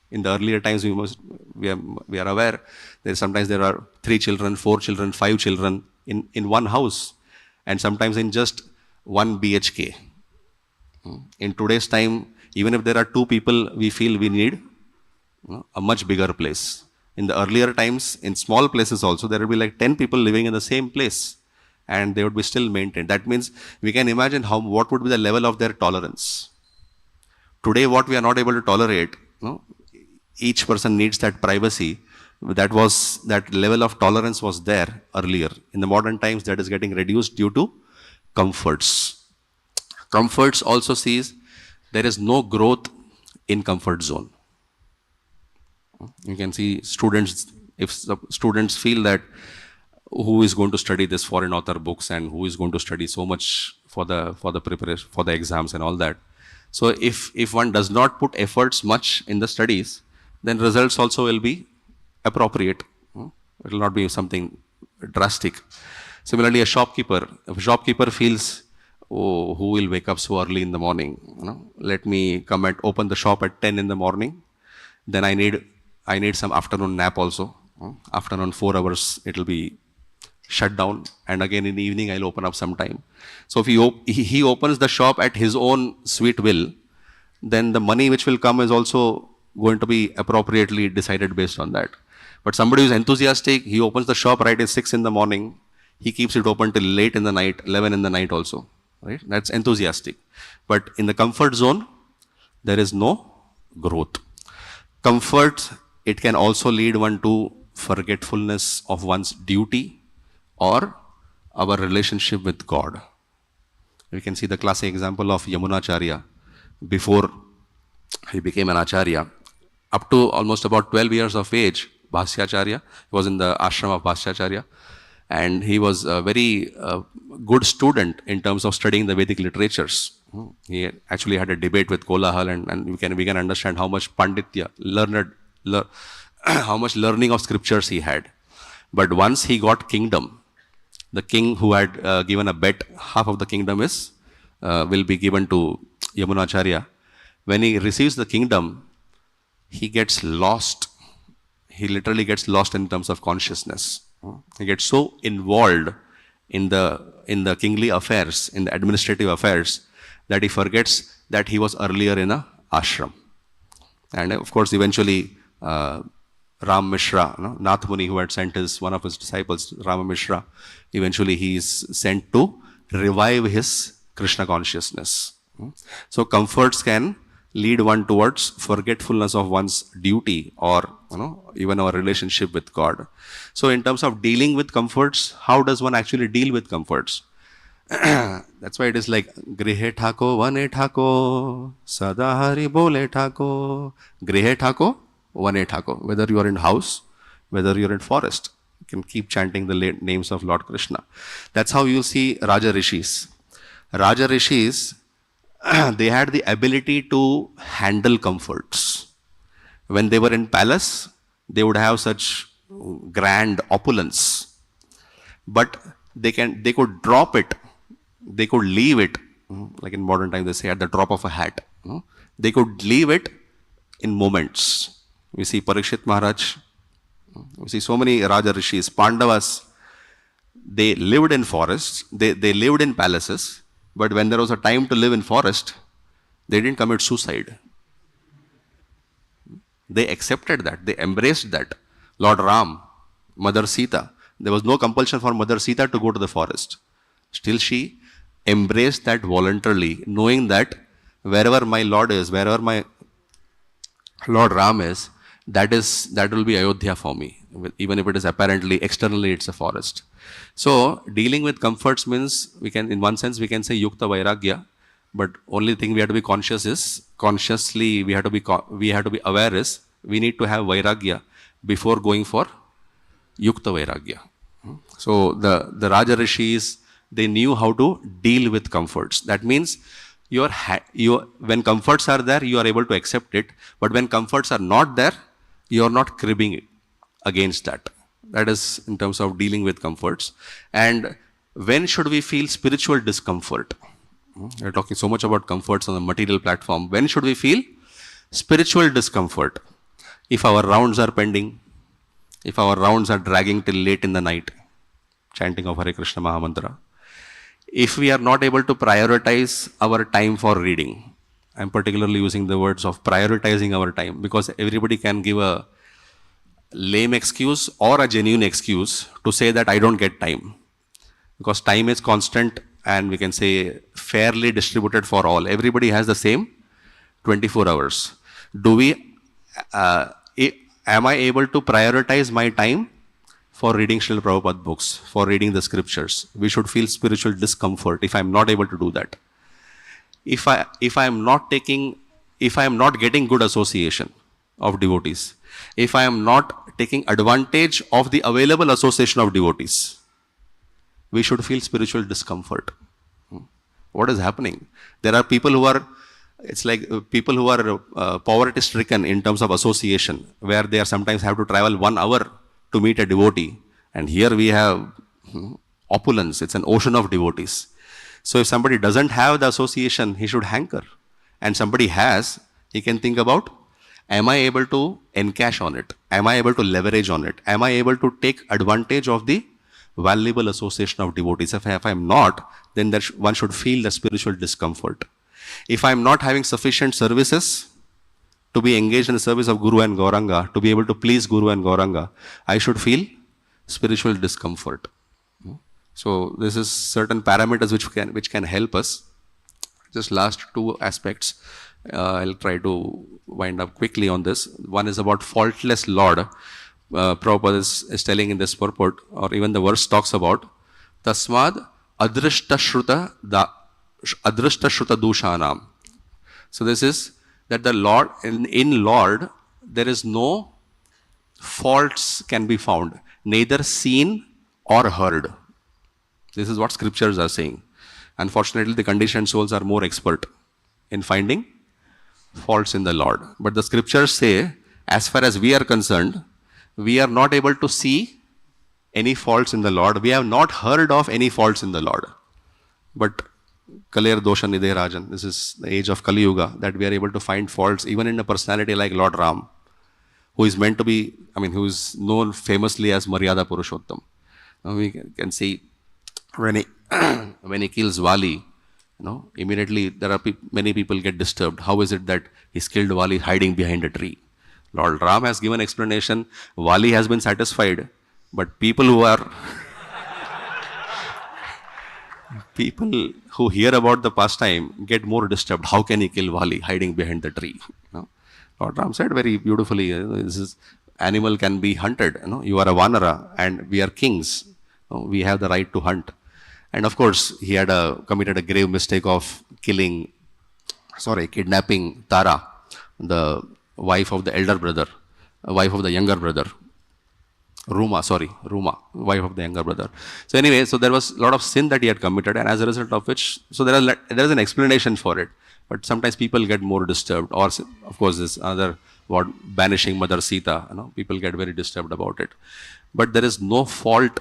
[SPEAKER 1] In the earlier times, we are aware that sometimes there are 3 children, 4 children, 5 children in one house, and sometimes in just 1 BHK. In today's time, even if there are 2 people, we feel we need a much bigger place. In the earlier times, in small places also, there would be like 10 people living in the same place, and they would be still maintained. That means we can imagine what would be the level of their tolerance. Today, what we are not able to tolerate, each person needs that privacy. That level of tolerance was there earlier. In the modern times, that is getting reduced due to comforts. Comforts also sees there is no growth in comfort zone. You can see students, if students feel that who is going to study this foreign author books and who is going to study so much for the preparation, for the exams and all that. So if one does not put efforts much in the studies, then results also will be appropriate. It will not be something drastic. Similarly, if a shopkeeper feels, oh, who will wake up so early in the morning? Let me come and open the shop at 10 in the morning. Then I need some afternoon nap also. Afternoon 4 hours, it will be shut down, and again in the evening I'll open up some time. So if he opens the shop at his own sweet will, then the money which will come is also going to be appropriately decided based on that. But somebody who's enthusiastic, he opens the shop right at 6 in the morning, he keeps it open till late in the night, 11 in the night also, right? That's enthusiastic. But in the comfort zone, there is no growth. Comfort, it can also lead one to forgetfulness of one's duty or our relationship with God. We can see the classic example of Yamunacharya. Before he became an Acharya, up to almost about 12 years of age, Bhasyacharya, he was in the ashram of Bhasyacharya, and he was a very good student in terms of studying the Vedic literatures. He actually had a debate with Kolahal, and we can understand how much Panditya, how much learning of scriptures he had. But once he got kingdom, the king who had given a bet, half of the kingdom will be given to Yamunacharya. When he receives the kingdom, he gets lost. He literally gets lost in terms of consciousness. He gets so involved in the kingly affairs, in the administrative affairs, that he forgets that he was earlier in a ashram. And of course, eventually, Ram Mishra, Nath Muni, who had sent one of his disciples, Rama Mishra, eventually he is sent to revive his Krishna consciousness. So comforts can lead one towards forgetfulness of one's duty or even our relationship with God. So in terms of dealing with comforts, how does one actually deal with comforts? That's why it is like Grihe Thako, Vane Thako, Sada Hari Bole Thako, Grihe Thako, Vane Thako. Whether you are in house, whether you are in forest, you can keep chanting the names of Lord Krishna. That's how you see Raja Rishis. Raja Rishis, they had the ability to handle comforts. When they were in palace, they would have such grand opulence. But they could drop it, they could leave it like in modern times they say at the drop of a hat. They could leave it in moments. We see Parikshit Maharaj, we see so many Raja Rishis, Pandavas, they lived in forests, they lived in palaces, but when there was a time to live in forest, they didn't commit suicide. They accepted that, they embraced that. Lord Ram, Mother Sita, there was no compulsion for Mother Sita to go to the forest. Still she embraced that voluntarily, knowing that wherever my Lord is, wherever my Lord Ram is, that will be Ayodhya for me, even if it is apparently, externally it's a forest. So dealing with comforts means, we can, in one sense, we can say Yukta Vairagya, but only thing we have to be conscious is, consciously we have to be aware is, we need to have Vairagya before going for Yukta Vairagya. So the Raja Rishis, they knew how to deal with comforts. That means when comforts are there, you are able to accept it. But when comforts are not there, you are not cribbing against that. That is in terms of dealing with comforts. And when should we feel spiritual discomfort? We are talking so much about comforts on the material platform. When should we feel spiritual discomfort? If our rounds are pending, if our rounds are dragging till late in the night, chanting of Hare Krishna Mahamantra, if we are not able to prioritize our time for reading, I'm particularly using the words of prioritizing our time, because everybody can give a lame excuse or a genuine excuse to say that I don't get time. Because time is constant and we can say fairly distributed for all. Everybody has the same 24 hours. Am I able to prioritize my time for reading Srila Prabhupada books, for reading the scriptures? We should feel spiritual discomfort if I'm not able to do that. If I am not getting good association of devotees, if I am not taking advantage of the available association of devotees, we should feel spiritual discomfort. What is happening? There are people who are, it's like people who are poverty stricken in terms of association, where they are sometimes have to travel 1 hour to meet a devotee. And here we have opulence, it's an ocean of devotees. So if somebody doesn't have the association, he should hanker. And somebody has, he can think about, am I able to encash on it? Am I able to leverage on it? Am I able to take advantage of the valuable association of devotees? If I am not, then one should feel the spiritual discomfort. If I am not having sufficient services to be engaged in the service of Guru and Gauranga, to be able to please Guru and Gauranga, I should feel spiritual discomfort. So this is certain parameters which can help us. Just last 2 aspects. I'll try to wind up quickly on this. One is about faultless Lord. Prabhupada is telling in this purport, or even the verse talks about Tasmad Adrishta Shruta Dushanam. So this is that the Lord, in Lord, there is no faults can be found, neither seen or heard. This is what scriptures are saying. Unfortunately, the conditioned souls are more expert in finding faults in the Lord. But the scriptures say, as far as we are concerned, we are not able to see any faults in the Lord. We have not heard of any faults in the Lord. But Kalir Dosha Nidhe Rajan, this is the age of Kali Yuga, that we are able to find faults even in a personality like Lord Ram, who is meant to be, who is known famously as Maryada Purushottam. Now we can see when he kills Vali, immediately there are many people get disturbed. How is it that he's killed Vali hiding behind a tree? Lord Ram has given explanation. Vali has been satisfied, but people who hear about the pastime get more disturbed. How can he kill Vali hiding behind the tree? Lord Ram said very beautifully, this animal can be hunted. You are a Vanara and we are kings. We have the right to hunt. And of course, he had committed a grave mistake of kidnapping Tara, the wife of the elder brother, wife of the younger brother. Ruma, wife of the younger brother. So anyway, so there was a lot of sin that he had committed, and as a result of which, so there is an explanation for it. But sometimes people get more disturbed, or of course this another word, banishing Mother Sita, people get very disturbed about it. But there is no fault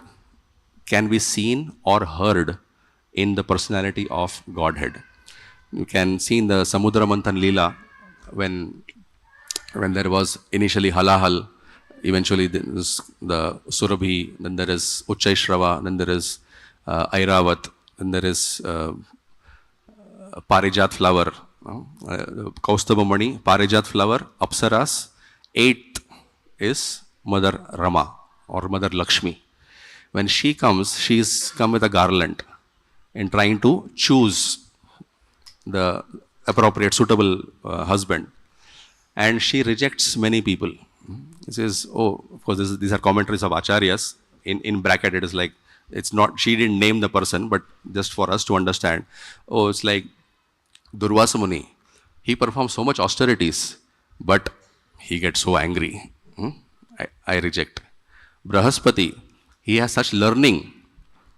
[SPEAKER 1] can be seen or heard in the personality of Godhead. You can see in the Samudra Manthan Leela when there was initially halahal, eventually there is the Surabhi, then there is Uchchaishrava, then there is Airavat, then there is Parijat flower, Kaustubhamani, Parijat flower, Apsaras. Eighth is Mother Rama or Mother Lakshmi. When she comes, she is come with a garland and trying to choose the appropriate, suitable husband. And she rejects many people. It says, oh, of course, these are commentaries of Acharyas. In bracket, it is like, it's not, she didn't name the person, but just for us to understand. Oh, it's like Durvasa Muni. He performs so much austerities, but he gets so angry. I reject. Brahaspati, he has such learning,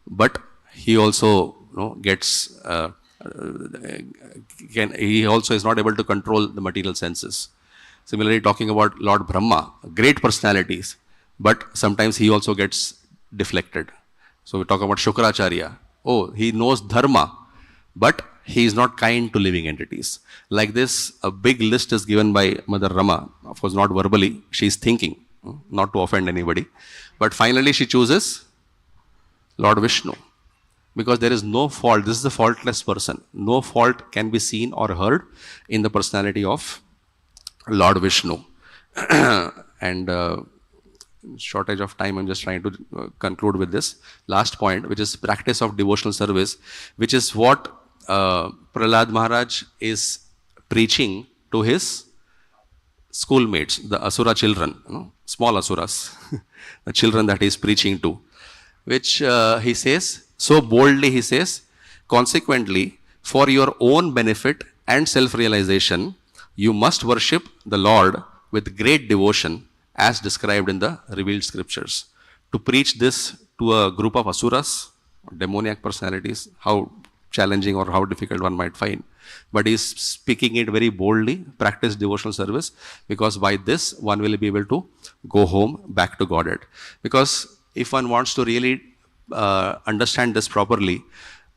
[SPEAKER 1] but he also gets, he also is not able to control the material senses. Similarly, talking about Lord Brahma, great personalities, but sometimes he also gets deflected. So we talk about Shukracharya. Oh, he knows dharma, but he is not kind to living entities. Like this, a big list is given by Mother Rama, of course not verbally, she is thinking, not to offend anybody. But finally she chooses Lord Vishnu. Because there is no fault, this is a faultless person. No fault can be seen or heard in the personality of Lord Vishnu. And shortage of time, I'm just trying to conclude with this last point, which is practice of devotional service, which is what Prahlad Maharaj is preaching to his schoolmates, the Asura children, small Asuras, the children that he is preaching to, which he says, so boldly he says, consequently, for your own benefit and self-realization, you must worship the Lord with great devotion as described in the revealed scriptures. To preach this to a group of Asuras, demoniac personalities, how challenging or how difficult one might find. But he's speaking it very boldly, practice devotional service, because by this one will be able to go home back to Godhead. Because if one wants to really understand this properly,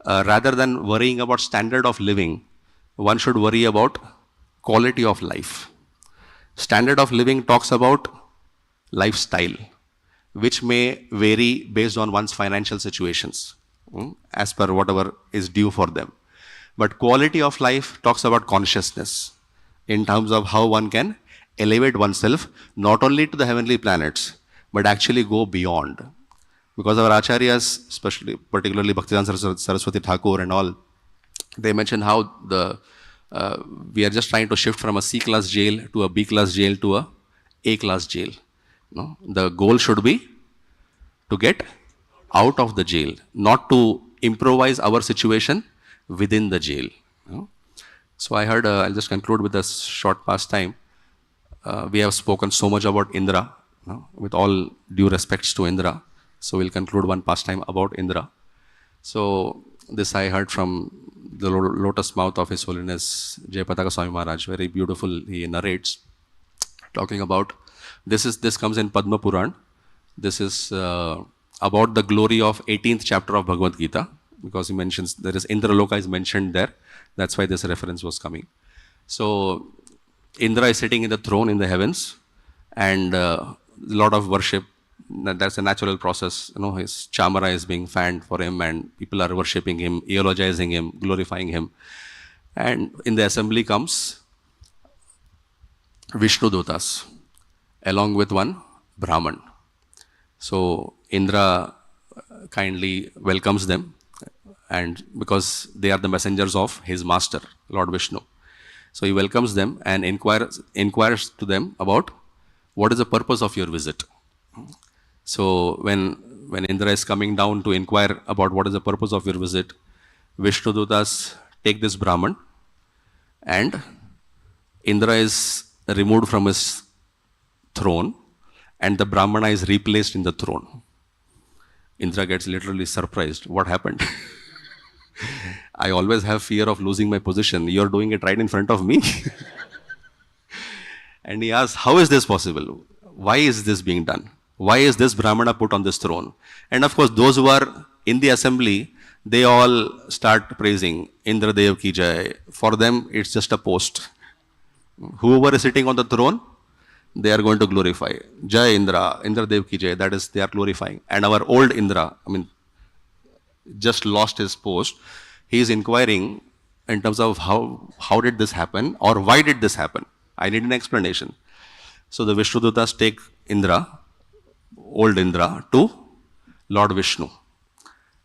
[SPEAKER 1] rather than worrying about standard of living, one should worry about quality of life. Standard of living talks about lifestyle, which may vary based on one's financial situations, as per whatever is due for them. But quality of life talks about consciousness in terms of how one can elevate oneself not only to the heavenly planets, but actually go beyond. Because our acharyas, particularly Bhaktivedanta Saraswati Thakur and all, they mention how we are just trying to shift from a C-class jail to a B-class jail to a A-class jail. The goal should be to get out of the jail, not to improvise our situation within the jail. So I heard, I'll just conclude with a short pastime. We have spoken so much about Indra, with all due respects to Indra. So we'll conclude one pastime about Indra. So this I heard from the lotus mouth of His Holiness Jayapataka Swami Maharaj. Very beautiful, he narrates, talking about, this comes in Padma Puran. This is about the glory of 18th chapter of Bhagavad Gita, because he mentions, there is Indra Loka is mentioned there. That's why this reference was coming. So Indra is sitting in the throne in the heavens, and a lot of worship. That's a natural process. His chamara is being fanned for him, and people are worshipping him, eulogizing him, glorifying him. And in the assembly comes Vishnu Dutas, along with one Brahman. So Indra kindly welcomes them, and because they are the messengers of his master, Lord Vishnu. So he welcomes them and inquires to them about what is the purpose of your visit. So when Indra is coming down to inquire about what is the purpose of your visit, Vishnu Dutas take this Brahman, and Indra is removed from his throne, and the Brahmana is replaced in the throne. Indra gets literally surprised. What happened? I always have fear of losing my position. You're doing it right in front of me. And he asks, how is this possible? Why is this being done? Why is this Brahmana put on this throne? And of course, those who are in the assembly, they all start praising Indra Dev ki jai. For them, it's just a post. Whoever is sitting on the throne, they are going to glorify. Jai Indra, Indra Dev ki jai. That is, they are glorifying. And our old Indra, just lost his post. He is inquiring in terms of how did this happen or why did this happen. I need an explanation. So the Vishnudutas take Indra, old Indra, to Lord Vishnu.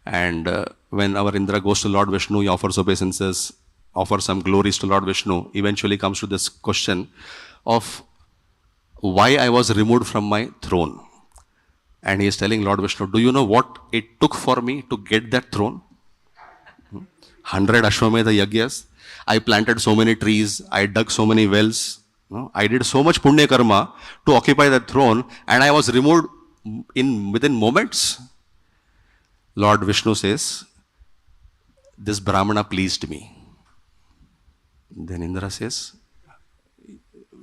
[SPEAKER 1] And when our Indra goes to Lord Vishnu, he offers obeisances, offers some glories to Lord Vishnu, eventually comes to this question of why I was removed from my throne. And he is telling Lord Vishnu, do you know what it took for me to get that throne? 100 Ashwamedha Yagyas. I planted so many trees. I dug so many wells. I did so much punya karma to occupy that throne, and I was removed within moments. Lord Vishnu says, this Brahmana pleased me. Then Indra says,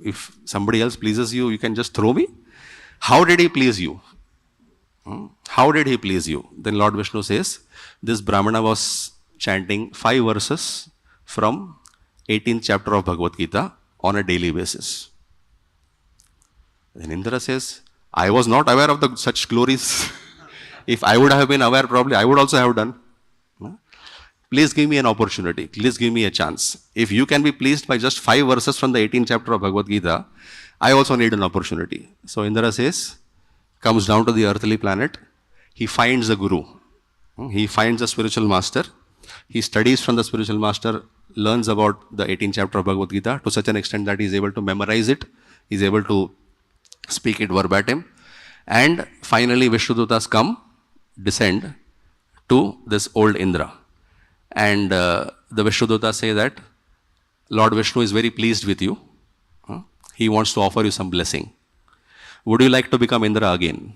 [SPEAKER 1] if somebody else pleases you, you can just throw me? How did he please you? How did he please you? Then Lord Vishnu says, this Brahmana was chanting 5 verses from 18th chapter of Bhagavad Gita on a daily basis. Then Indra says, I was not aware of such glories. If I would have been aware, probably I would also have done. Please give me an opportunity. Please give me a chance. If you can be pleased by just 5 verses from the 18th chapter of Bhagavad Gita, I also need an opportunity. So Indra says, comes down to the earthly planet. He finds a guru. He finds a spiritual master. He studies from the spiritual master, learns about the 18th chapter of Bhagavad Gita to such an extent that he is able to memorize it. He is able to speak it verbatim. And finally, Vishnudutas descend to this old Indra. And the Vishnudutas say that Lord Vishnu is very pleased with you. He wants to offer you some blessing. Would you like to become Indra again?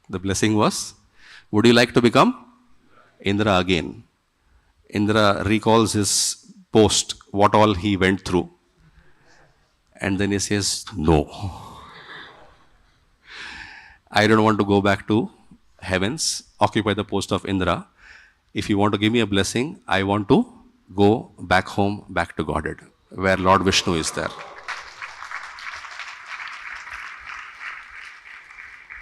[SPEAKER 1] The blessing was, would you like to become Indra again? Indra recalls his post, what all he went through. And then he says, no. I don't want to go back to heavens, occupy the post of Indra. If you want to give me a blessing, I want to go back home, back to Godhead, where Lord Vishnu is there.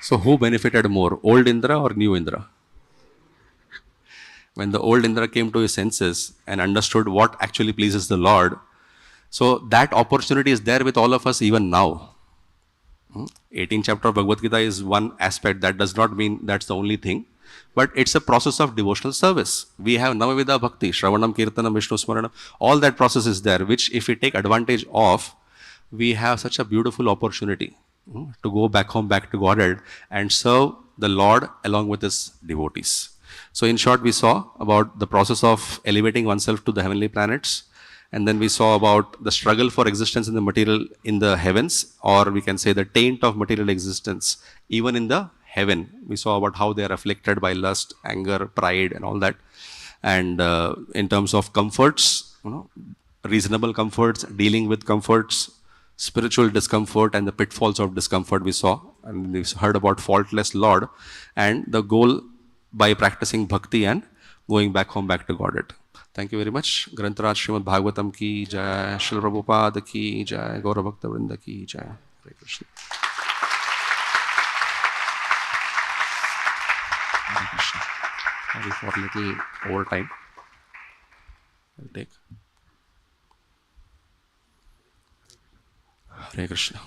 [SPEAKER 1] So who benefited more, old Indra or new Indra? When the old Indra came to his senses and understood what actually pleases the Lord, so that opportunity is there with all of us even now. 18th chapter of Bhagavad Gita is one aspect. That does not mean that's the only thing, but it's a process of devotional service. We have Navavida Bhakti, Shravanam, Kirtanam, Vishnu Smaranam. All that process is there, which if we take advantage of, we have such a beautiful opportunity to go back home, back to Godhead and serve the Lord along with his devotees. So in short, we saw about the process of elevating oneself to the heavenly planets. And then we saw about the struggle for existence in the material, in the heavens, or we can say the taint of material existence, even in the heaven. We saw about how they are afflicted by lust, anger, pride, and all that. And in terms of comforts, reasonable comforts, dealing with comforts, spiritual discomfort, and the pitfalls of discomfort we saw. And we heard about faultless Lord, and the goal by practicing bhakti and going back home, back to Godhead. Thank you very much. Grantaraj Srimad Bhagavatam ki jai, Srila Prabhupada ki jai, Gaura Bhakta Vrinda ki jai. Hare Krishna. Hare Krishna. Sorry for a little overtime. I'll take. Hare Krishna.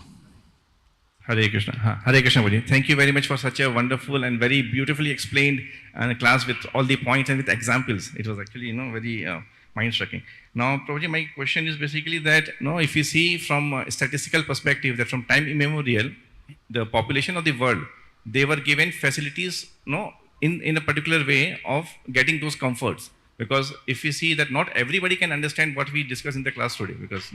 [SPEAKER 4] Hare Krishna. Hare Krishna, Prabhuji. Thank you very much for such a wonderful and very beautifully explained class with all the points and with examples. It was actually, very mind-striking. Now, Prabhuji, my question is basically that, if you see from a statistical perspective that from time immemorial, the population of the world, they were given facilities, in a particular way of getting those comforts. Because if you see that not everybody can understand what we discuss in the class today, because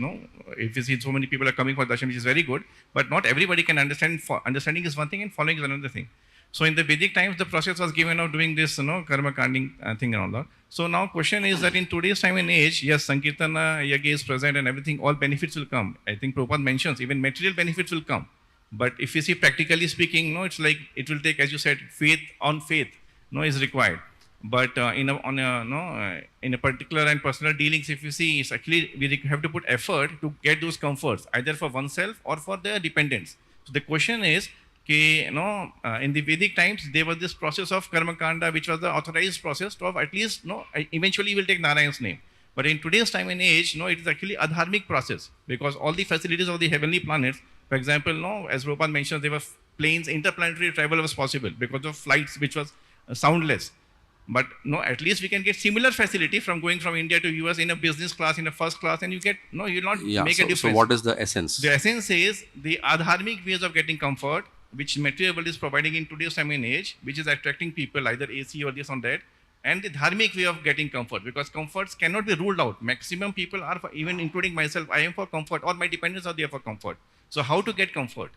[SPEAKER 4] if you see so many people are coming for darshan, which is very good, but not everybody can understand. Understanding is one thing and following is another thing. So in the Vedic times, the process was given of doing this, karma kanding thing and all that. So now question is that in today's time and age, yes, Sankirtana, Yagya is present and everything, all benefits will come. I think Prabhupada mentions even material benefits will come. But if you see practically speaking, it's like it will take, as you said, faith on faith. is required. But in a particular and personal dealings, if you see, it's actually we have to put effort to get those comforts, either for oneself or for the dependents. So the question is, in the Vedic times, there was this process of karma kanda, which was the authorized process of at least, eventually will take Narayan's name. But in today's time and age, it is actually a dharmic process, because all the facilities of the heavenly planets, for example, as Prabhupada mentioned, there were planes, interplanetary travel was possible because of flights which was soundless. But at least we can get similar facility from going from India to US in a business class, in a first class, and you get, you'll not make a difference.
[SPEAKER 1] So what is the essence?
[SPEAKER 4] The essence is the adharmic ways of getting comfort, which material world is providing in today's time and age, which is attracting people, either AC or this or that, and the dharmic way of getting comfort, because comforts cannot be ruled out. Maximum people are, even including myself, I am for comfort, or my dependents are there for comfort. So how to get comfort?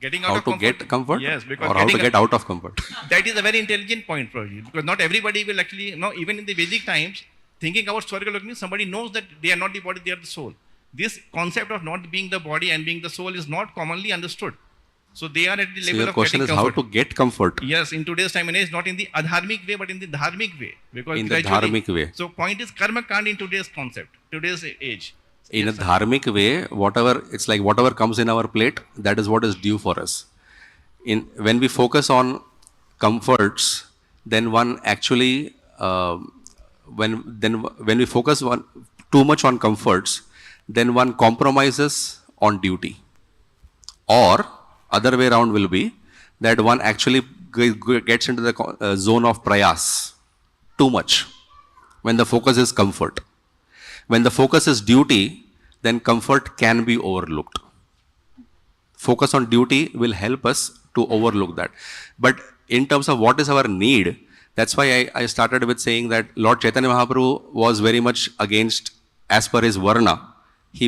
[SPEAKER 4] Getting out
[SPEAKER 1] how
[SPEAKER 4] of
[SPEAKER 1] to
[SPEAKER 4] comfort?
[SPEAKER 1] Get comfort?
[SPEAKER 4] Yes, because
[SPEAKER 1] or how to get out of comfort?
[SPEAKER 4] That is a very intelligent point, Prabhu, because not everybody will actually, even in the Vedic times, thinking about Swargalokni, somebody knows that they are not the body, they are the soul. This concept of not being the body and being the soul is not commonly understood. So they are at the level
[SPEAKER 1] your
[SPEAKER 4] of
[SPEAKER 1] question
[SPEAKER 4] getting
[SPEAKER 1] is
[SPEAKER 4] comfort.
[SPEAKER 1] how to get comfort?
[SPEAKER 4] Yes, in today's time and age, not in the adharmic way, but in the dharmic way. Because
[SPEAKER 1] in the dharmic way.
[SPEAKER 4] So point is karma kand in today's concept, today's age.
[SPEAKER 1] In a dharmic way, whatever comes in our plate, that is what is due for us. When we focus on comforts, then one actually, when we focus too much on comforts, then one compromises on duty. Or other way around will be that one actually gets into the zone of prayas too much when the focus is comfort. When the focus is duty, then comfort can be overlooked. Focus on duty will help us to overlook that. But in terms of what is our need, that's why I started with saying that Lord Chaitanya Mahaprabhu was very much against, as per his varna, he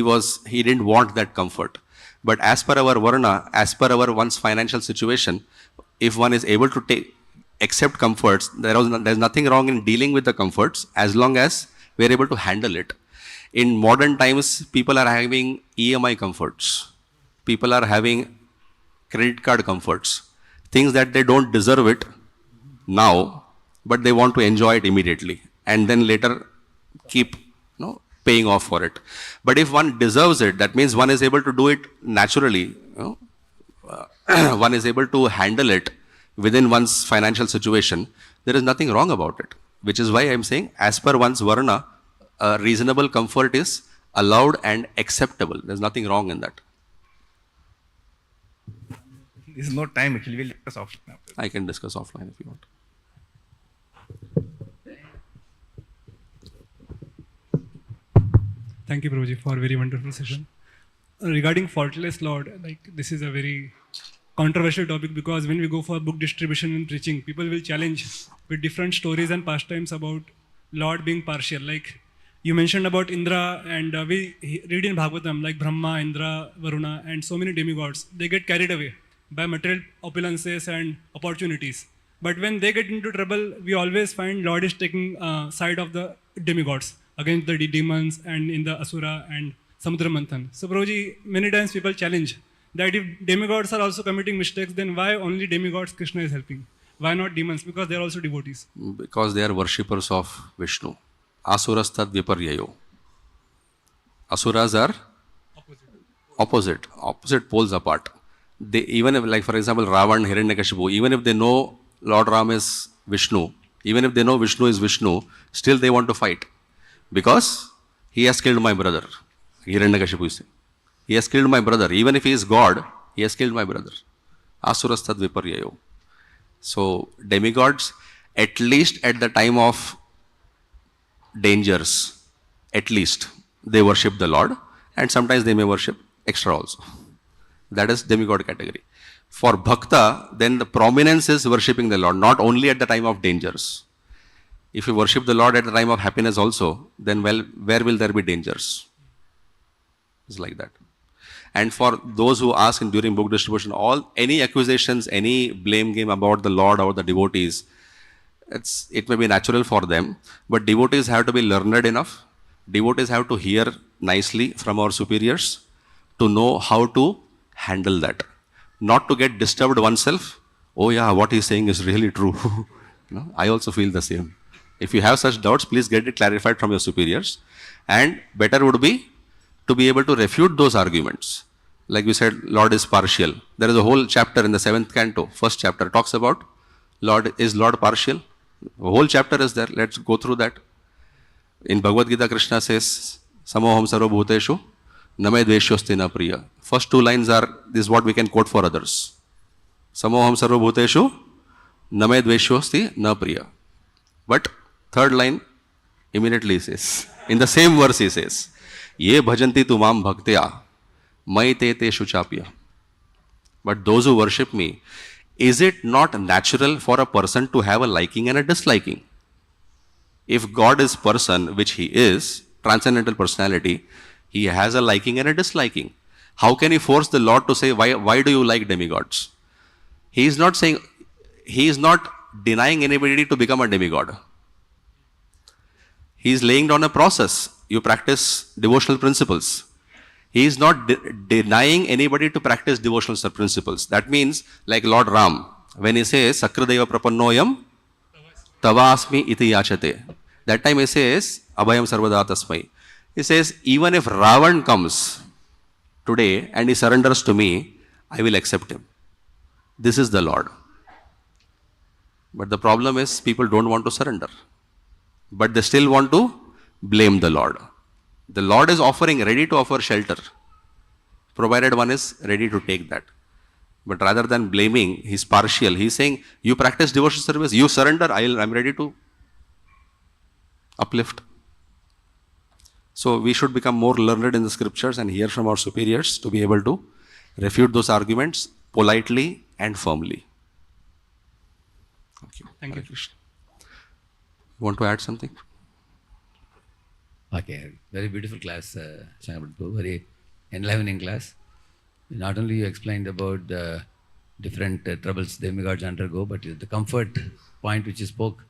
[SPEAKER 1] didn't want that comfort. But as per our varna, as per our one's financial situation, if one is able to accept comforts, there's nothing wrong in dealing with the comforts as long as we're able to handle it. In modern times, people are having EMI comforts. People are having credit card comforts. Things that they don't deserve it now, but they want to enjoy it immediately. And then later keep paying off for it. But if one deserves it, that means one is able to do it naturally. One is able to handle it within one's financial situation. There is nothing wrong about it. Which is why I'm saying, as per one's varna, reasonable comfort is allowed and acceptable. There's nothing wrong in that.
[SPEAKER 4] This is no time, actually. We'll discuss offline.
[SPEAKER 1] I can discuss offline if you want.
[SPEAKER 2] Thank you, Prabhuji, for a very wonderful session. Regarding Faultless Lord, this is a very controversial topic, because when we go for book distribution and preaching, people will challenge with different stories and pastimes about Lord being partial. Like you mentioned about Indra, and we read in Bhagavatam, like Brahma, Indra, Varuna, and so many demigods, they get carried away by material opulences and opportunities. But when they get into trouble, we always find Lord is taking side of the demigods against the demons and in the Asura and Samudra Manthan. So Prabhuji, many times people challenge that if demigods are also committing mistakes, then why only demigods Krishna is helping? Why not demons? Because they are also devotees.
[SPEAKER 1] Because they are worshippers of Vishnu. Asuras tad viparyayo. Asuras are opposite poles apart. They, even if, like for example, Ravan, Hiranyakashipu, even if they know Lord Ram is Vishnu, even if they know Vishnu is Vishnu, still they want to fight. Because he has killed my brother. Hiranyakashipu is saying, he has killed my brother. Even if he is God, he has killed my brother. Asuras tad viparyayo. So demigods, at least at the time of dangers, at least they worship the Lord, and sometimes they may worship extra also. That is demigod category. For bhakta, then the prominence is worshipping the Lord, not only at the time of dangers. If you worship the Lord at the time of happiness also, then where will there be dangers? It's like that. And for those who ask during book distribution, any accusations, any blame game about the Lord or the devotees, it may be natural for them, but devotees have to be learned enough. Devotees have to hear nicely from our superiors to know how to handle that. Not to get disturbed oneself. Oh yeah, what he's saying is really true. I also feel the same. If you have such doubts, please get it clarified from your superiors. And better would be to be able to refute those arguments. Like we said, Lord is partial. There is a whole chapter in the 7th canto, first chapter, talks about Lord partial? A whole chapter is there. Let's go through that. In Bhagavad Gita, Krishna says, Samoham sarva bhuteshu, name dveshyosti na priya. First 2 lines are, this is what we can quote for others. Samoham sarva bhuteshu, name dveshyosti na priya. But 3rd line immediately says, in the same verse he says, Ye bhajanti tumam bhaktya, mai te te shuchapya. But those who worship me, is it not natural for a person to have a liking and a disliking? If God is person, which he is, transcendental personality, he has a liking and a disliking. How can he force the Lord to say, why do you like demigods? He is not saying, he is not denying anybody to become a demigod. He is laying down a process. You practice devotional principles. He is not denying anybody to practice devotional principles. That means, like Lord Ram, when he says, Sakradeva prapannoyam, tavasmi iti yachate. That time he says, Abhayam sarvada tasmai. He says, even if Ravan comes today and he surrenders to me, I will accept him. This is the Lord. But the problem is, people don't want to surrender. But they still want to blame the Lord. The Lord is ready to offer shelter, provided one is ready to take that. But rather than blaming, he's partial. He's saying, you practice devotional service, you surrender, I'm ready to uplift. So we should become more learned in the scriptures and hear from our superiors to be able to refute those arguments politely and firmly. Thank you.
[SPEAKER 2] Thank you.
[SPEAKER 1] Krishna. You want to add something?
[SPEAKER 3] Okay, very beautiful class, Shankar, very enlivening class. Not only you explained about the different troubles demigods undergo, but the comfort point which you spoke,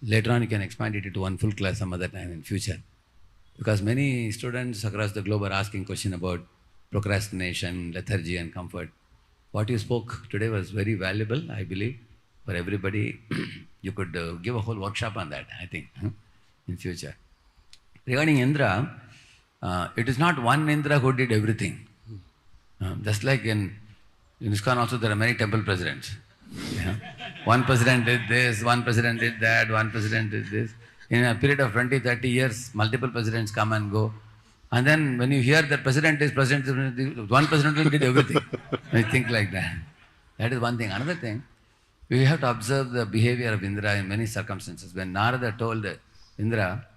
[SPEAKER 3] later on you can expand it into one full class some other time in future. Because many students across the globe are asking question about procrastination, lethargy and comfort. What you spoke today was very valuable, I believe, for everybody. You could give a whole workshop on that, I think, in future. Regarding Indra, it is not one Indra who did everything. Just like in ISKCON also there are many temple presidents. One president did this, one president did that, one president did this. In a period of 20, 30 years, multiple presidents come and go. And then when you hear that president is president, one president did everything. I think like that. That is one thing. Another thing, we have to observe the behavior of Indra in many circumstances. When Narada told Indra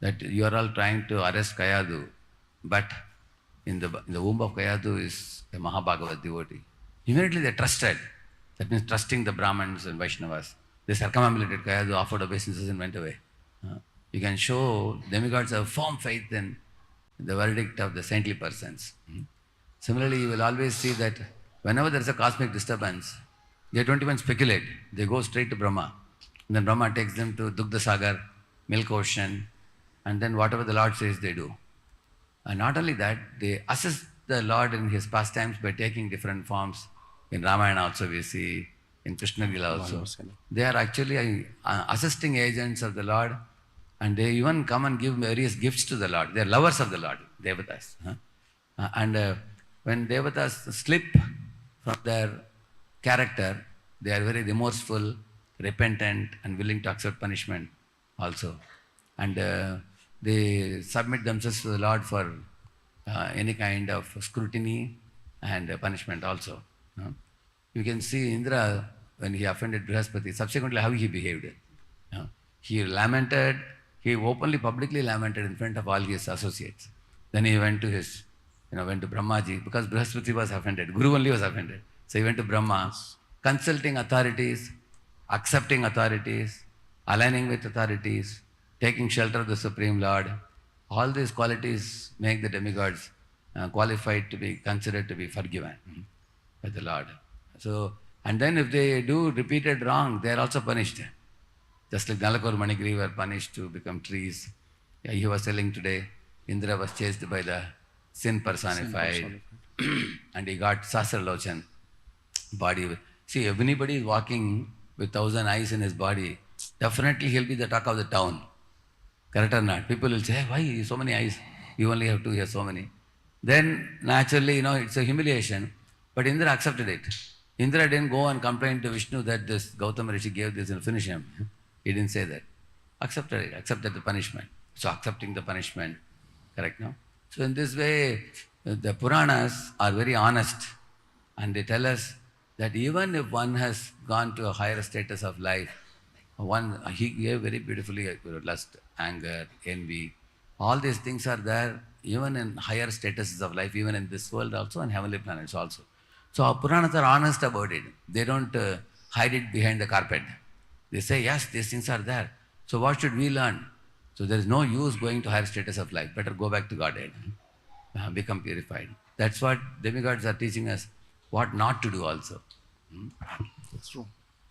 [SPEAKER 3] that you are all trying to arrest Kayadu, but in the womb of Kayadu is a Mahabhagavat devotee. Immediately they trusted. That means trusting the Brahmins and Vaishnavas. They circumambulated Kayadu, offered obeisances and went away. You can show demigods have firm faith in the verdict of the saintly persons. Similarly, you will always see that whenever there is a cosmic disturbance, they don't even speculate. They go straight to Brahma. And then Brahma takes them to Dugdha Sagar, milk ocean, and then whatever the Lord says, they do. And not only that, they assist the Lord in his pastimes by taking different forms. In Ramayana also we see, in Krishna Lila also. They are actually assisting agents of the Lord, and they even come and give various gifts to the Lord. They are lovers of the Lord, Devatas. And when Devatas slip from their character, they are very remorseful, repentant, and willing to accept punishment also. And they submit themselves to the Lord for any kind of scrutiny and punishment also. You can see Indra, when he offended Brihaspati, subsequently how he behaved. He lamented, he openly, publicly lamented in front of all his associates. Then he went to his, went to Brahmaji, because Brihaspati was offended, Guru only was offended. So he went to Brahma, consulting authorities, accepting authorities, aligning with authorities, taking shelter of the Supreme Lord. All these qualities make the demigods qualified to be considered to be forgiven by the Lord. So, and then if they do repeated wrong, they are also punished. Just like Nalakor Manigri were punished to become trees. He was telling today, Indra was chased by the sin personified. And he got Sasralochan body. See, if anybody is walking with 1,000 eyes in his body, definitely he'll be the talk of the town. Correct or not? People will say, hey, why so many eyes? You only have 2 ears, so many. Then naturally, it's a humiliation. But Indra accepted it. Indra didn't go and complain to Vishnu that this Gautama Rishi gave this and finish him. He didn't say that. Accepted it, accepted the punishment. So accepting the punishment, correct now? So in this way, the Puranas are very honest, and they tell us that even if one has gone to a higher status of life, he gave very beautifully lust, anger, envy, all these things are there even in higher statuses of life, even in this world also and heavenly planets also. So our Puranas are honest about it. They don't hide it behind the carpet. They say, yes, these things are there. So what should we learn? So there is no use going to higher status of life. Better go back to Godhead. Become purified. That's what demigods are teaching us, what not to do also.
[SPEAKER 1] That's true.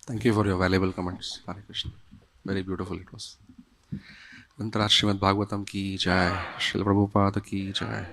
[SPEAKER 1] Thank you for your valuable comments, Hare Krishna. Very beautiful it was. Antara Srimad Bhagavatam ki jai, Srila Prabhupada ki jai.